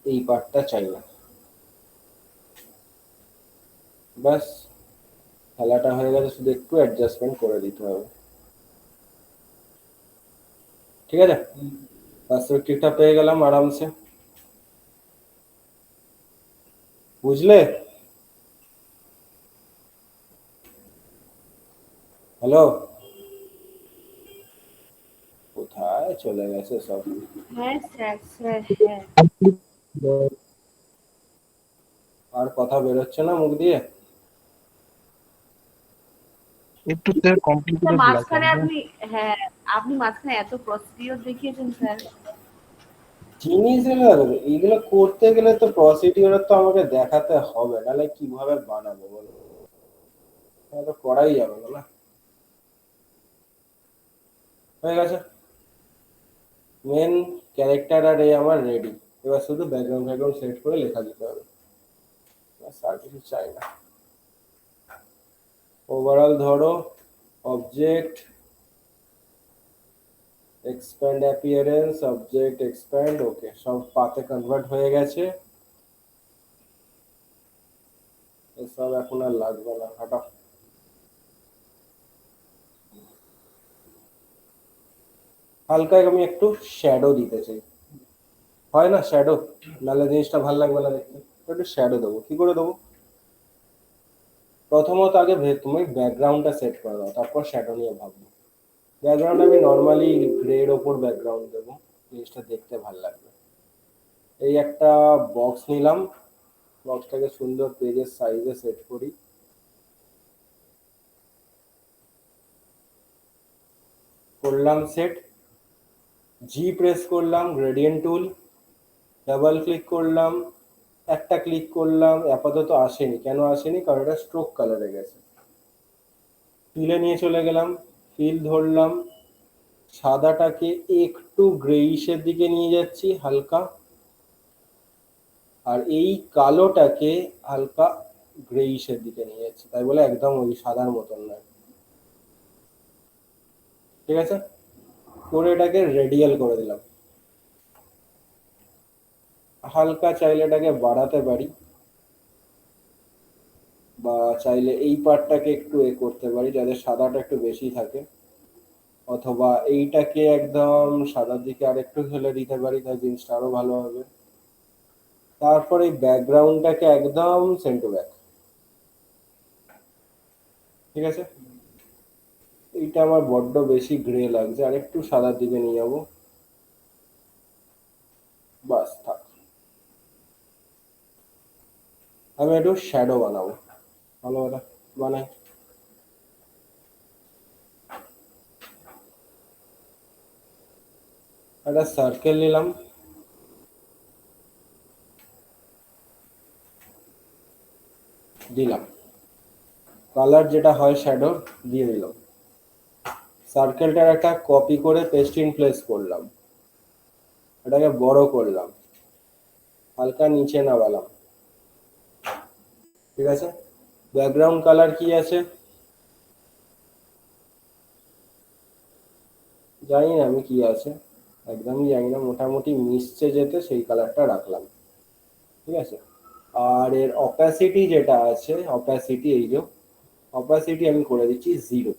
Speaker 1: এই পার্টটা চাই না, ব্যাস খেলাটা হয়ে গেছে, শুধু একটু অ্যাডজাস্টমেন্ট করে দিতে হবে। ঠিক আছে, পার্সপেক্টিভটা পেয়ে গেলাম আরামসে, বুঝলে? হ্যালো, কোথায় চলে গেছে সব?
Speaker 2: হ্যাঁ স্যার, স্যার হ্যাঁ।
Speaker 1: আর কথা বেরোচ্ছে না মুখ দিয়ে?
Speaker 3: একটু স্যার
Speaker 2: স্যার
Speaker 3: কমপ্লিকেটেড
Speaker 2: মাঝখানে
Speaker 3: লাগছে।
Speaker 2: আপনি, হ্যাঁ আপনি মাঝখানে এত প্রসিডিওর দেখিয়েছেন স্যার।
Speaker 1: জিনিস এগুলো করতে গেলে তো প্রসিডিওর তো আমাকে দেখাতে হবে, নাহলে কিভাবে বানাবো বলো? এটা তো করাই যাবে না, না? হয়ে গেছে, মেন ক্যারেক্টার আর আমার রেডি। এবার শুধু ব্যাকগ্রাউন্ড সেট করে লেখা দিতে হবে, আর কিছু চাই না। ওভারঅল ধরো, object expand appearance, object expand, okay, সব পাতে কনভার্ট হয়ে গেছে। এসব এখন আর লাগবে না, হাঁটা। হালকা আমি একটু শ্যাডো দিতে চাই, হয় না শ্যাডো? নাহলে জিনিসটা ভালো লাগবে না দেখতে। একটু শ্যাডো দেবো, কি করে দেবো? প্রথমত আগে তুমি ব্যাকগ্রাউন্ডটা সেট করে দাও, তারপর শ্যাডো নিয়ে ভাববো। ব্যাকগ্রাউন্ড আমি নর্মালি গ্রের ওপর ব্যাকগ্রাউন্ড দেবো, জিনিসটা দেখতে ভালো লাগবে। এই একটা বক্স নিলাম, বক্সটাকে সুন্দর পেজের সাইজে সেট করি। করলাম সেট, জি প্রেস করলাম, গ্রেডিয়েন্ট টুল, ডাবল ক্লিক করলাম, একটা ক্লিক করলাম, আপাতত আসেনি। কেন আসেনি? কারণ এটা স্ট্রোক কালারে গেছে। ফিলে নিয়ে চলে গেলাম, ফিল ধরলাম, সাদাটাকে একটু গ্রেইশের দিকে নিয়ে যাচ্ছি হালকা, আর এই কালোটাকে হালকা গ্রেইশের দিকে নিয়ে যাচ্ছি, তাই বলে একদম ওই সাদার মতন নয়। ঠিক আছে, করে এটাকে রেডিয়াল করে দিলাম। হালকা চাইলে এটাকে বাড়াতে পারি, বা চাইলে এই পার্টটাকে একটু করতে পারি যাতে সাদাটা একটু বেশি থাকে, অথবা এইটাকে একদম সাদার দিকে আরেকটু ফেলে দিতে পারি, তাই জিনিসটা আরো ভালো হবে। তারপর এই ব্যাকগ্রাউন্ডটাকে একদম সেন্ড টু ব্যাক। ঠিক আছে, এইটা আমার বড্ড বেশি গ্রে লাগছে, আর একটু সাদার দিকে নিয়ে যাবো, বাস থাক। আমি একটু শ্যাডো বানাবো, ভালো কথা বানাই। একটা সার্কেল নিলাম, দিলাম কালার যেটা হয় শ্যাডো দিয়ে দিলাম। সার্কেলটার একটা কপি করে পেস্ট ইন প্লেস করলাম, এটাকে বড় করলাম, হালকা নিচে নামালাম। ঠিক আছে, ব্যাকগ্রাউন্ড কালার কি আছে? জানি না আমি কি আছে, একদমই জানি না, মোটামুটি মিশছে যেতে সেই কালারটা রাখলাম, ঠিক আছে। আর এর অপাসিটি যেটা আছে, অপাসিটি এই যে অপাসিটি আমি করে দিচ্ছি 0।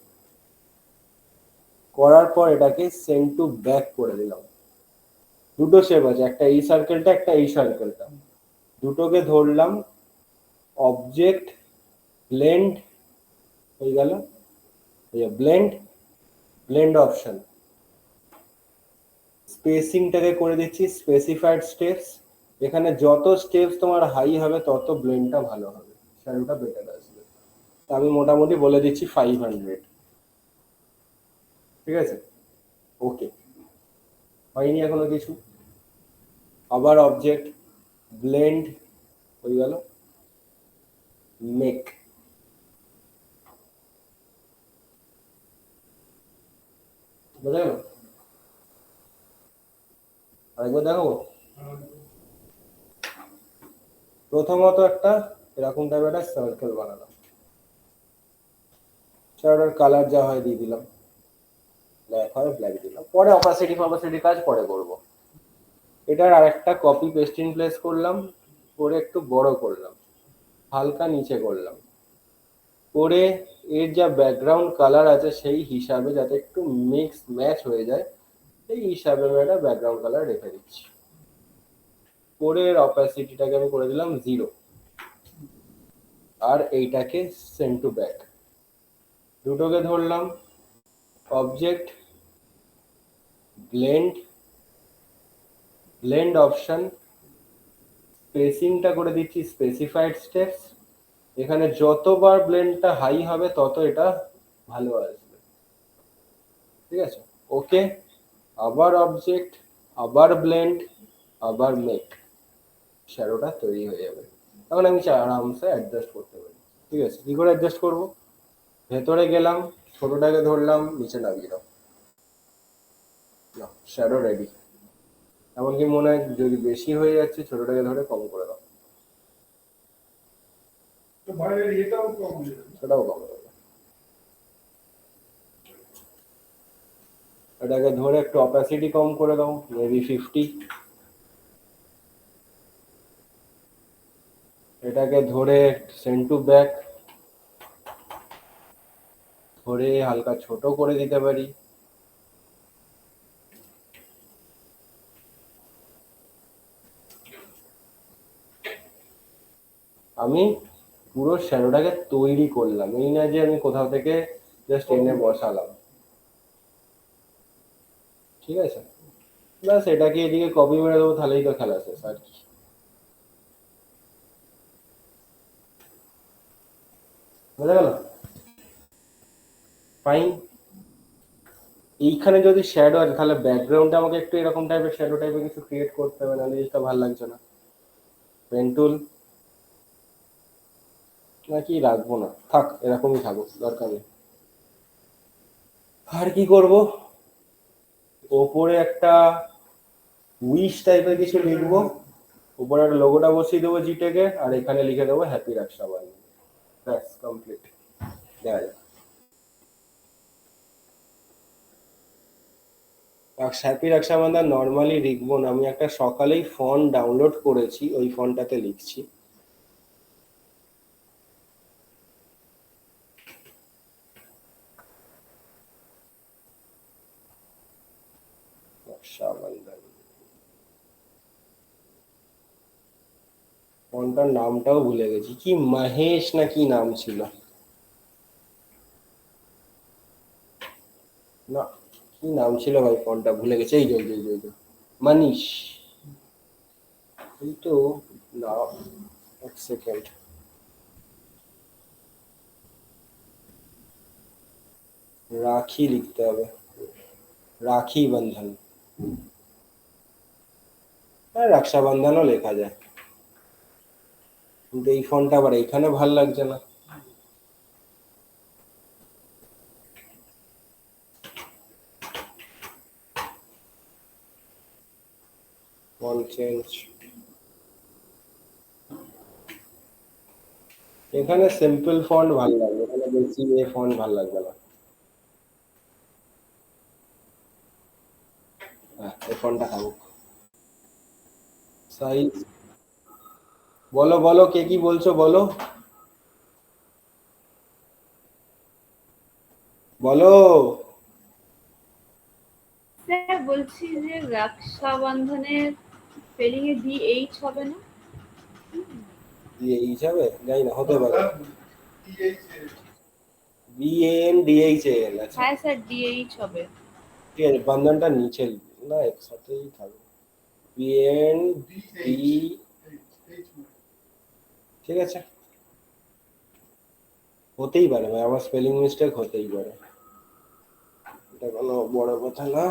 Speaker 1: করার পর এটাকে সেন্ড টু ব্যাক করে দিলাম। দুটো শেপ আছে, একটা এই সার্কেলটা, একটা এই সার্কেলটা, দুটোকে ধরলাম, অবজেক্ট ব্লেন্ড হয়ে গেল, ব্লেন্ড, ব্লেন্ড অপশন, স্পেসিংটাকে করে দিচ্ছি স্পেসিফাইড স্টেপস। এখানে যত স্টেপস তোমার হাই হবে তত ব্লেন্ডটা ভালো হবে, শ্যাডোটা বেটার আসবে। তো আমি মোটামুটি বলে দিচ্ছি 500, ঠিক আছে। ওকে, হয়নি এখনো কিছু। আবার অবজেক্ট ব্লেন্ড হয়ে গেল, মেক, বোঝা গেল? আরেকবার দেখাবো। প্রথমত একটা এরকম টাইপের একটা সার্কেল বানালাম, সেটার কালার যা হয় দিয়ে দিলাম, ব্ল্যাক হয় ব্ল্যাক দিলাম, পরে অপাসিটি কাজ পরে করব। এটার আরেকটা কপি পেস্ট ইন প্লেস করলাম, করে একটু বড় করলাম, হালকা নিচে করলাম, করে এর যা ব্যাকগ্রাউন্ড কালার আছে সেই হিসাবে যাতে একটু মিক্স ম্যাচ হয়ে যায় সেই হিসাবে আমি একটা ব্যাকগ্রাউন্ড কালার রেখে দিচ্ছি। করে এর অপাসিটিটাকে আমি করে দিলাম 0, আর এইটাকে সেন্ড টু ব্যাক। দুটোকে ধরলাম, অবজেক্ট ব্লেন্ড, ব্লেন্ড অপশন, স্পেসিংটা করে দিচ্ছি স্পেসিফাইড স্টেপস। এখানে যতবার ব্লেন্ডটা হাই হবে তত এটা ভালো আসবে, ঠিক আছে। ওকে, আবার অবজেক্ট, আবার ব্লেন্ড, আবার মেক, শ্যাডোটা তৈরি হয়ে যাবে। তখন আমি আরামসে অ্যাডজাস্ট করতে পারি, ঠিক আছে। কি করে অ্যাডজাস্ট করবো? ভেতরে গেলাম, ছোটটাকে ধরলাম, নিচে নামিয়ে দাও, শ্যাডো রেডি। এমনকি মনে হয় যদি বেশি হয়ে যাচ্ছে ছোটটাকে ধরে কম করে দাও,
Speaker 4: তো বাইরের ইয়েটাও কম হয়ে যাবে।
Speaker 1: সেটাও কম করে দাও। এটাকে ধরে একটু অপাসিটি কম করে দাও, মেবি 50। এটাকে ধরে সেন্ড টু ব্যাক ধরে হালকা ছোট করে দিতে পারি। আমি পুরো শ্যাডোটাকে তৈরি করলাম, এই না যে আমি কোথাও থেকে জাস্ট এনে বসালাম, ঠিক আছে। ব্যাস এটাকে এদিকে কপি মেরে দেবো, তাহলেই তো খেলা শেষ, আর কি। বোঝা গেল? ফাইন। এইখানে যদি শ্যাডো আছে তাহলে ব্যাকগ্রাউন্ডে আমাকে একটু এরকম টাইপের শ্যাডো টাইপের কিছু ক্রিয়েট করতে হবে, নাহলে জিনিসটা ভালো লাগছে না। পেন টুল নাকি রাখবো না, থাক এরকমই থাকুক, দরকার নেই। আর কি করব? ওপরে একটা উইশ টাইপের কিছু লিখবো, উপরে একটা লোগোটা বসিয়ে দেবো জিটেকে, আর এখানে লিখে দেবো হ্যাপি রক্ষাবন্ধন। ব্যাস কমপ্লিট। দেখা যাক। হ্যাপি রক্ষাবন্ধন নর্মালি লিখবো না, আমি একটা সকালেই ফন্ট ডাউনলোড করেছি, ওই ফন্টটাতে লিখছি। রক্ষাবন্ধন ফন্টটার নামটাও ভুলে গেছি, কি মহেশ না কি নাম ছিল, না কি নাম ছিল ভাই, ফন্টটা ভুলে গেছে। এই যে মানিশ, কিন্তু না, এক সেকেন্ড, রাখি লিখতে হবে, রাখি বন্ধন, হ্যাঁ রক্ষাবন্ধনও লেখা যায়, কিন্তু এই ফন্টটা আবার এইখানে ভাল লাগছে না। ফন্ট চেঞ্জ, এখানে সিম্পল ফন্ট ভালো লাগবে, এখানে বেশি এ ফন্ট ভালো লাগবে না। ঘন্টা থাকুক। সাইজ বলো বলো, কে কি বলছো বলো বলো।
Speaker 2: স্যার বলছি যে রক্ষাবন্ধনের স্পেলিং এ DH হবে না?
Speaker 1: দিয়ে এই হিসাবে জানি না, হতে পারে।
Speaker 4: TH
Speaker 1: BANDHAN, আচ্ছা
Speaker 2: হ্যাঁ স্যার DH হবে।
Speaker 1: ঠিক আছে, বন্ধনটা নিচে না একসাথেই থাকবে। BAND, ঠিক আছে, হতেই পারে ভাই, আমার স্পেলিং মিস্টেক হতেই পারে, এটা কোনো বড় কথা না।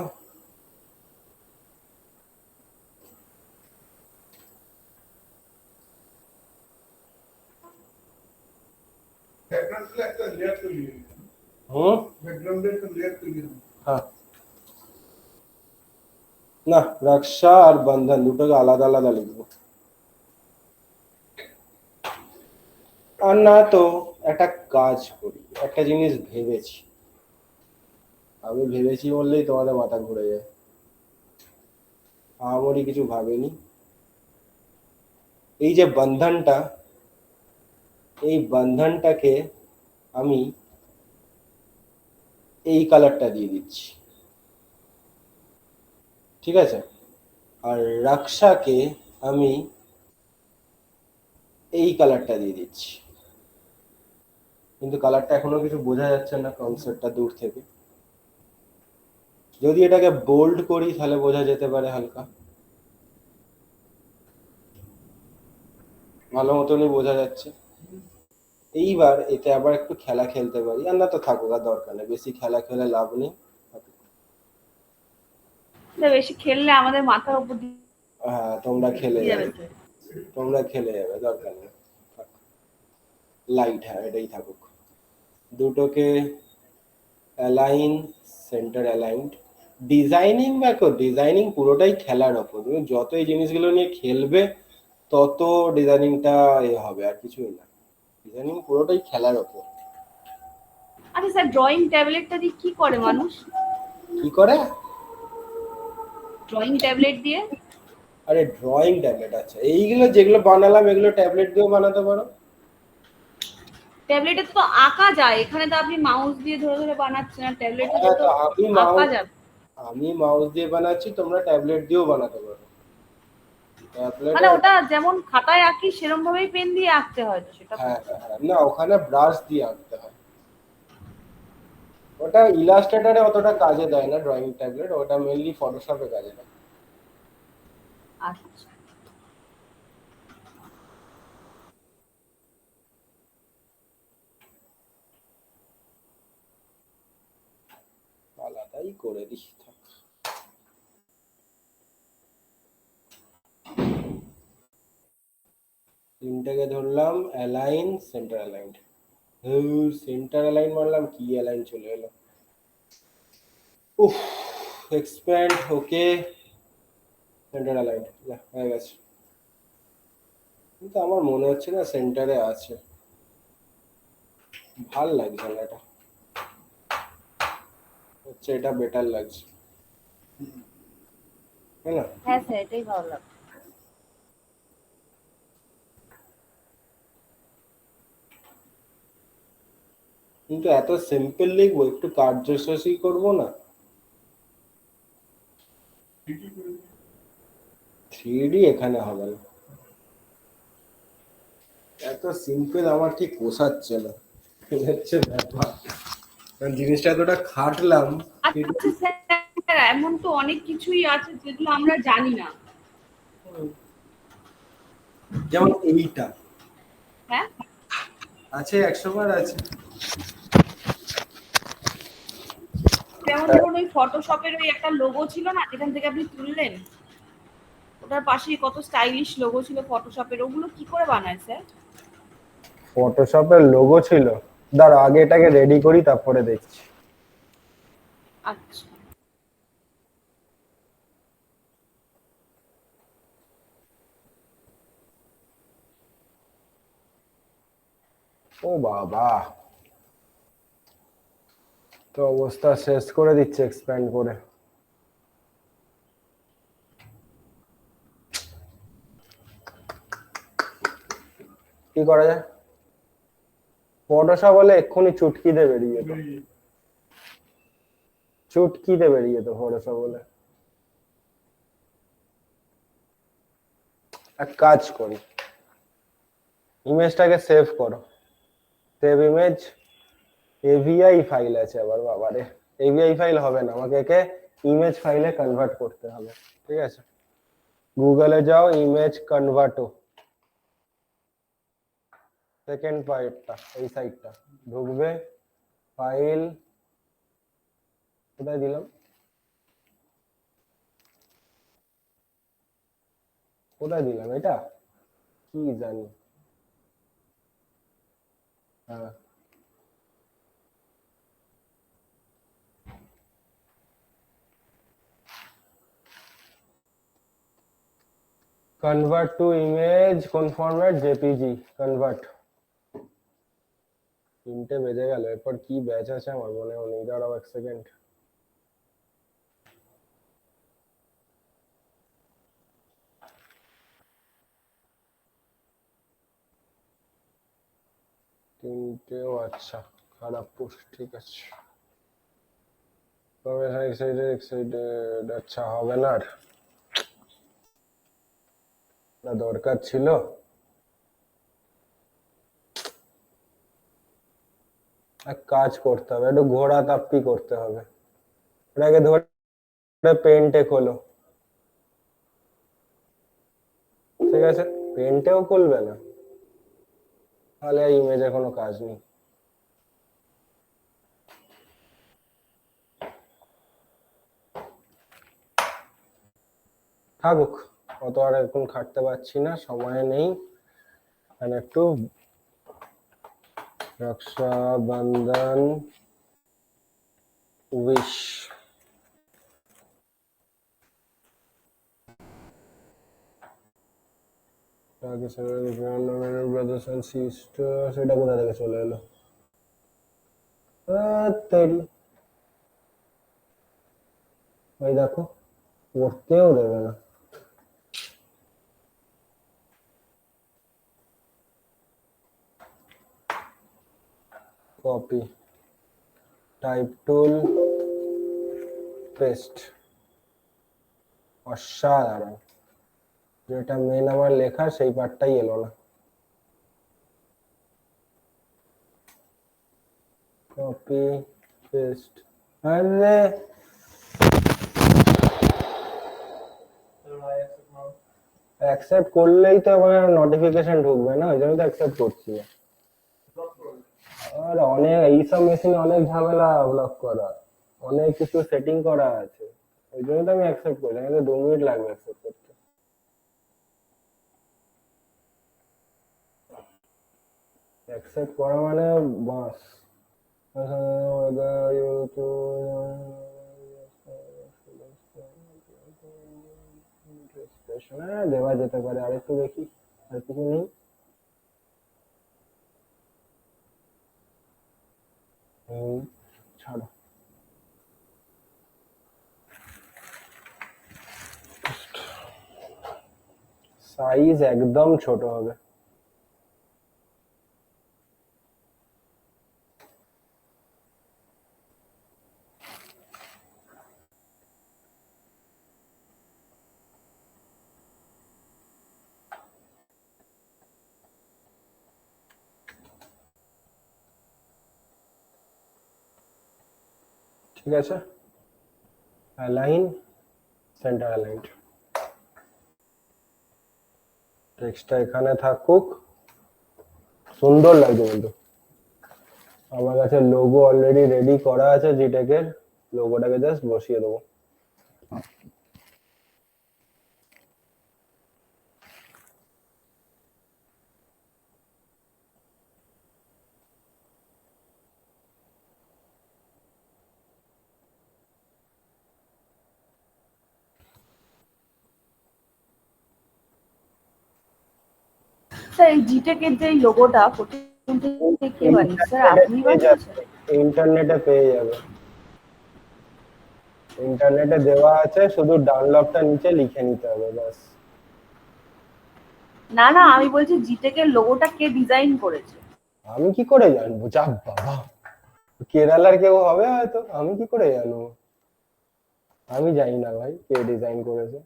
Speaker 4: ব্যাকগ্রাউন্ডে একটা লেয়ার তৈরি হবে,
Speaker 1: হুম,
Speaker 4: ব্যাকগ্রাউন্ডে একটা লেয়ার তৈরি হবে।
Speaker 1: হ্যাঁ না, রক্ষা আর বন্ধন দুটোকে আলাদা আলাদা লিখবো। আর না তো একটা কাজ করি, একটা জিনিস ভেবেছি, আমি ভেবেছি বললেই তোমাদের মাথা ঘুরে যায়, আমারই কিছু ভাবেনি। এই যে বন্ধনটা, এই বন্ধনটাকে আমি এই কালারটা দিয়ে দিচ্ছি, ঠিক আছে, আর রক্ষাকে আমি এই কালারটা দিয়ে দিচ্ছি, কিন্তু কালারটা এখনো কিছু বোঝা যাচ্ছে না কনসেপ্টটা দূর থেকে। যদি এটাকে বোল্ড করি তাহলে বোঝা যেতে পারে হালকা, ভালো মতনই বোঝা যাচ্ছে। এইবার এতে আবার একটু খেলা খেলতে পারি, আর না তো থাকুক, আর দরকার নেই, বেশি খেলা খেলে লাভ নেই।
Speaker 2: স্যার বেশি খেললে আমাদের মাথার উপর দিয়ে
Speaker 1: হ্যাঁ তোমরা খেলে
Speaker 2: যাবে
Speaker 1: যাবে,
Speaker 2: স্যার।
Speaker 1: তোমরা খেলে যাবে, দরকার নেই, লাইট, হ্যাঁ এটাই থাকুক। দুটোকে অ্যালাইন, সেন্টার অ্যালাইনড। ডিজাইনিং দেখো, ডিজাইনিং পুরোটাই খেলার ওপর, তুমি যত এই জিনিসগুলো নিয়ে খেলবে তত ডিজাইনিংটা এ হবে, আর কিছুই না, ডিজাইনিং পুরোটাই খেলার ওপর।
Speaker 2: আচ্ছা স্যার ড্রয়িং ট্যাবলেটটা দিয়ে কি করে মানুষ?
Speaker 1: কি করে?
Speaker 2: ড্রয়িং ট্যাবলেট দিয়ে?
Speaker 1: আরে ড্রয়িং ট্যাবলেট, আচ্ছা এইগুলো যেগুলো বানালাম এগুলো ট্যাবলেট দিয়েও বানাতে পারো।
Speaker 2: ট্যাবলেটে তো আঁকা যায়, এখানে তো আপনি মাউস দিয়ে ধরে ধরে বানাচ্ছেন, আর ট্যাবলেটে
Speaker 1: হ্যাঁ
Speaker 2: তো
Speaker 1: তো আমি
Speaker 2: আঁকা
Speaker 1: মাউস,
Speaker 2: যাবে।
Speaker 1: আমি মাউস দিয়ে বানাচ্ছি, তোমরা ট্যাবলেট দিয়েও বানাতে পারো।
Speaker 2: মানে
Speaker 1: ট্যাবলেটে
Speaker 2: ওটা যেমন খাতায় আঁকি সেরকম ভাবেই পেন দিয়ে আঁকতে হয় তো, সেটা
Speaker 1: হ্যাঁ
Speaker 2: বলছি।
Speaker 1: হ্যাঁ, না ওখানে ব্রাশ দিয়ে আঁকতে হয়, ওটা ইলাস্ট্রেটরে অতটা কাজে দেয় না ড্রয়িং ট্যাবলেট, ওটা মেইনলি ফটোশপে কাজে দেয়।
Speaker 2: আচ্ছা
Speaker 1: আলাদাই করে দিই, থাক। তিনটাকে ধরলাম, align, centre aligned, centre align মারলাম, কি অ্যালাইন চলে এলো, উফ, এক্সপ্যান্ড, ওকে, সেন্টার অ্যালাইন্ড, হয়ে গেছে, কিন্তু আমার মনে হচ্ছে না সেন্টারে আছে, ভাল লাগছে না এটা, হচ্ছে এটা বেটার লাগছে, তাই না?
Speaker 2: হ্যাঁ স্যার এটাই ভালো লাগে।
Speaker 1: কিন্তু এত সিম্পল লিখবো, একটু কার্যসাসী করবো না? 3D এখানে হবে না, এত সিম্পল আমার ঠিক পোষাচ্ছে না, এই হচ্ছে ব্যাপার, কারণ জিনিসটা এতটা খাটলাম।
Speaker 2: আচ্ছা স্যার এমন তো অনেক কিছুই আছে যেগুলো আমরা জানি না।
Speaker 1: যেমন এইটা
Speaker 2: হ্যাঁ
Speaker 1: আছে, 100 বার আছে।
Speaker 2: যেমন ধরুন ওই ফটোশপের ওই একটা লোগো ছিল না যেখান থেকে আপনি তুললেন, ওটার পাশেই কত স্টাইলিশ লোগো ছিল ফটোশপের, ওগুলো কি করে বানায় স্যার?
Speaker 1: ফটোশপের লোগো ছিল, দাঁড়া আগে এটাকে রেডি করি তারপরে দেখছি।
Speaker 2: আচ্ছা
Speaker 1: ও বাবা, তো অবস্থা শেষ করে দিচ্ছে এক্সপ্যান্ড করে। কি করা যায়? ফটোশপ হলে এক্ষুনি চুটকিতে বেরিয়ে যেত, চুটকিতে বেরিয়ে যেত ফটোশপ হলে। এক কাজ করি, ইমেজটাকে সেভ করো, সেভ ইমেজ। এভিআই ফাইল আছে আবার, বাবারে এভিআই ফাইল হবে না, আমাকে একে ইমেজ ফাইলে কনভার্ট করতে হবে। ঠিক আছে, গুগলে যাও, ইমেজ কনভার্টো, সেকেন্ড পার্টটা এই সাইটটা ঢুকবে, ফাইল কোথায় দিলাম, কোথায় দিলাম এটা কি জানি, হ্যাঁ কনভার্ট টু ইমেজ কোন ফরম্যাট, জেপিজি কনভার্ট। 3টে বেজে গেল, এরপর কি ব্যাচ আছে আমার মনে নেই, দাঁড়াও 1 সেকেন্ড। তিনটেও আচ্ছা, খারাপ পোস্ট, ঠিক আছে। তবে এক্সাইটেড আচ্ছা হবে না আর, না দরকার ছিল। এক কাজ করতে হবে, একটু ঘোড়া তাপ্পি করতে হবে, এটাকে ধরে পেন্টে খোলো। ঠিক আছে, পেন্টেও খুলবে না, তাহলে ইমেজে কোনো কাজ নেই। থাকুক, অত আর এখন খাটতে পারছি না, সময় নেই। এখানে একটু Rakshabandhan wish, brothers and sister, সেটা কোথা থেকে চলে এলো? ওই দেখো, পড়তেও দেবে না। কপি, টাইপ টুল, পেস্ট, অসাধারণ। যেটা মেন আমার লেখা সেই পার্টটাই এলো না। কপি পেস্ট, আরে অ্যাকসেপ্ট করলেই তো আমার নোটিফিকেশন ঢুকবে না, ওই জন্য তো অ্যাকসেপ্ট করছি না। আর অনেক এইসব মেশিনে অনেক ঝামেলা ব্লক করা, অনেক কিছু সেটিং করা আছে, ওই জন্য তো আমি অ্যাকসেপ্ট করি, কিন্তু 2 মিনিট লাগবে অ্যাকসেপ্ট করতে। অ্যাকসেপ্ট করা মানে বাস। দেওয়া যেতে পারে, আরেকটু দেখি, আর কিছু নেই। ছাড়ো, সাইজ একদম ছোট হবে। ঠিক আছে, অ্যালাইন, সেন্টার অ্যালাইন্ড, টেক্সটটা এখানে থাকুক, সুন্দর লাগবে কিন্তু। আমার কাছে লোগো অলরেডি রেডি করা আছে, জিটেকের লোগোটাকে জাস্ট বসিয়ে দেবো।
Speaker 2: স্যার এই জিটেকের যে লোগোটা প্রথম থেকে কে বানিয়েছে স্যার, আপনি বানিয়েছেন?
Speaker 1: ইন্টারনেটে পেয়ে যাবে, ইন্টারনেটে দেওয়া আছে, শুধু ডাউনলোডটা নিচে লিখে নিতে হবে ব্যাস।
Speaker 2: না না, আমি বলছি জিটেকের লোগোটা কে ডিজাইন করেছে?
Speaker 1: আমি কি করে জানবো? যা বাবা, কেরালার কেউ হবে হয়তো, আমি কি করে জানবো? আমি জানি না ভাই কে ডিজাইন করেছে,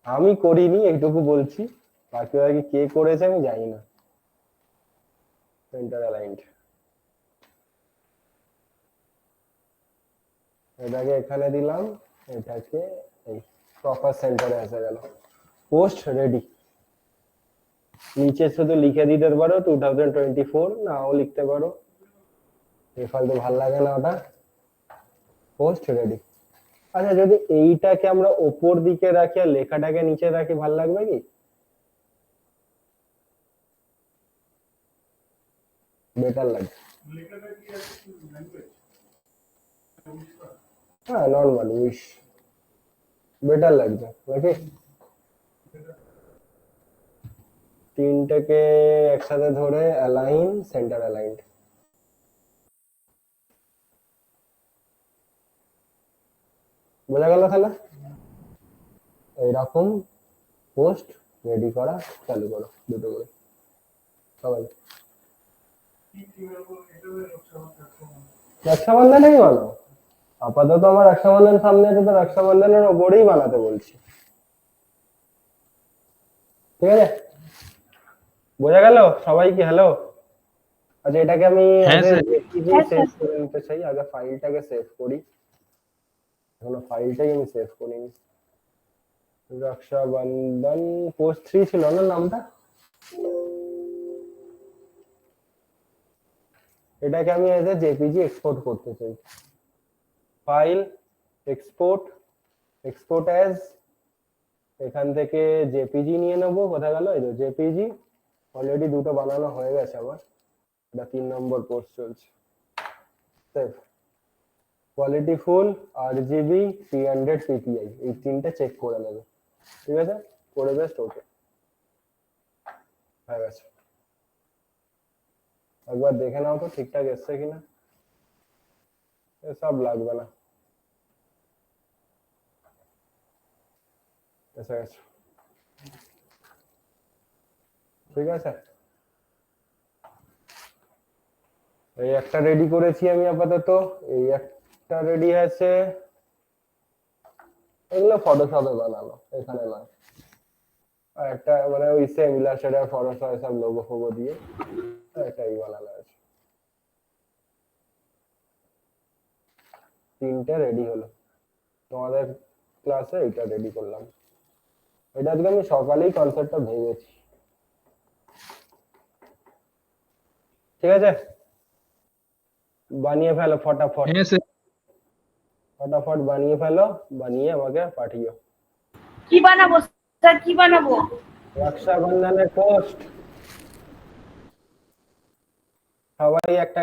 Speaker 1: আমি করিনি এইটুকু বলছি, বাকি বাকি কে করেছে আমি জানি না। সেন্টার অ্যালাইন্ড, এটাকে এখানে দিলাম, এটাকে এই প্রপার সেন্টারে এসে গেল। Post ready. নিচে শুধু লিখে দিতে পারো 2024, নাও লিখতে পারো, এই ফালতু ভাল লাগে না ওটা। Post ready. আচ্ছা, যদি এইটাকে আমরা ওপর দিকে রাখি আর লেখাটাকে নিচে রাখি, ভাল লাগবে কি? বেটার লাগবে।
Speaker 4: লেখাটা কি আছে ল্যাঙ্গুয়েজ?
Speaker 1: হ্যাঁ, নর্মাল উইশ বেটার লাগবে নাকি? তিনটাকে একসাথে ধরে অ্যালাইন, সেন্টার অ্যালাইন্ড। বোঝা গেল তাহলে? এইরকম পোস্ট রেডি করা চালু করো, দুটো করে সবাই।
Speaker 4: কি হবে এটা রক্ষাবন্ধন?
Speaker 1: রক্ষাবন্ধনেই বানাও, আপাতত আমার রক্ষাবন্ধন সামনে আছে, তো রক্ষাবন্ধনের ওপরেই বানাতে বলছি, ঠিক আছে? বোঝা গেল সবাইকে? হ্যালো। আচ্ছা, এটাকে আমি
Speaker 3: হ্যাঁ, স্যার।
Speaker 1: সেভ করে নিতে চাই, আগে ফাইলটাকে সেভ করি, এখনো ফাইলটাই আমি সেভ করিনি। রক্ষাবন্ধন পোস্ট 3 ছিল না নামটা? এটাকে আমি এজ এ জেপিজি এক্সপোর্ট করতে চাই। ফাইল, এক্সপোর্ট, এক্সপোর্ট অ্যাজ, এখান থেকে জেপিজি নিয়ে নেবো। কোথায় গেল? এই তো জেপিজি, অলরেডি দুটো বানানো হয়ে গেছে আমার, এটা 3 নম্বর পোস্ট চলছে। Save, quality full, RGB, 300 PPI, এই তিনটে চেক করে নেবে, ঠিক আছে? করে বেস্ট, ওকে হয়ে গেছে। একবার দেখে নাও তো ঠিকঠাক এসছে কিনা, এসব লাগবে না, এসে গেছে, ঠিক আছে? এই একটা রেডি করেছি আমি আপাতত, এই একটা রেডি আছে, এগুলো ফটোশপে বানানো, এখানে নয়। আর একটা মানে ওই সেম ইলাস্ট্রেটর, ফটোশপ, সব লোগো ফোগো দিয়ে একটা ই বানানো আছে। তিনটে রেডি হলো, তোমাদের ক্লাসে এটা রেডি করলাম। এটা আজকে আমি সকালেই কনসেপ্টটা ভেবেছি, ঠিক আছে? বানিয়ে ফেলো ফটাফট,
Speaker 3: হ্যাঁ স্যার।
Speaker 1: ফটাফট বানিয়ে ফেলো, বানিয়ে আমাকে পাঠিও।
Speaker 2: কি বানাবো স্যার, কি বানাবো?
Speaker 1: রক্ষাবন্ধনের পোস্ট, সবাই একটা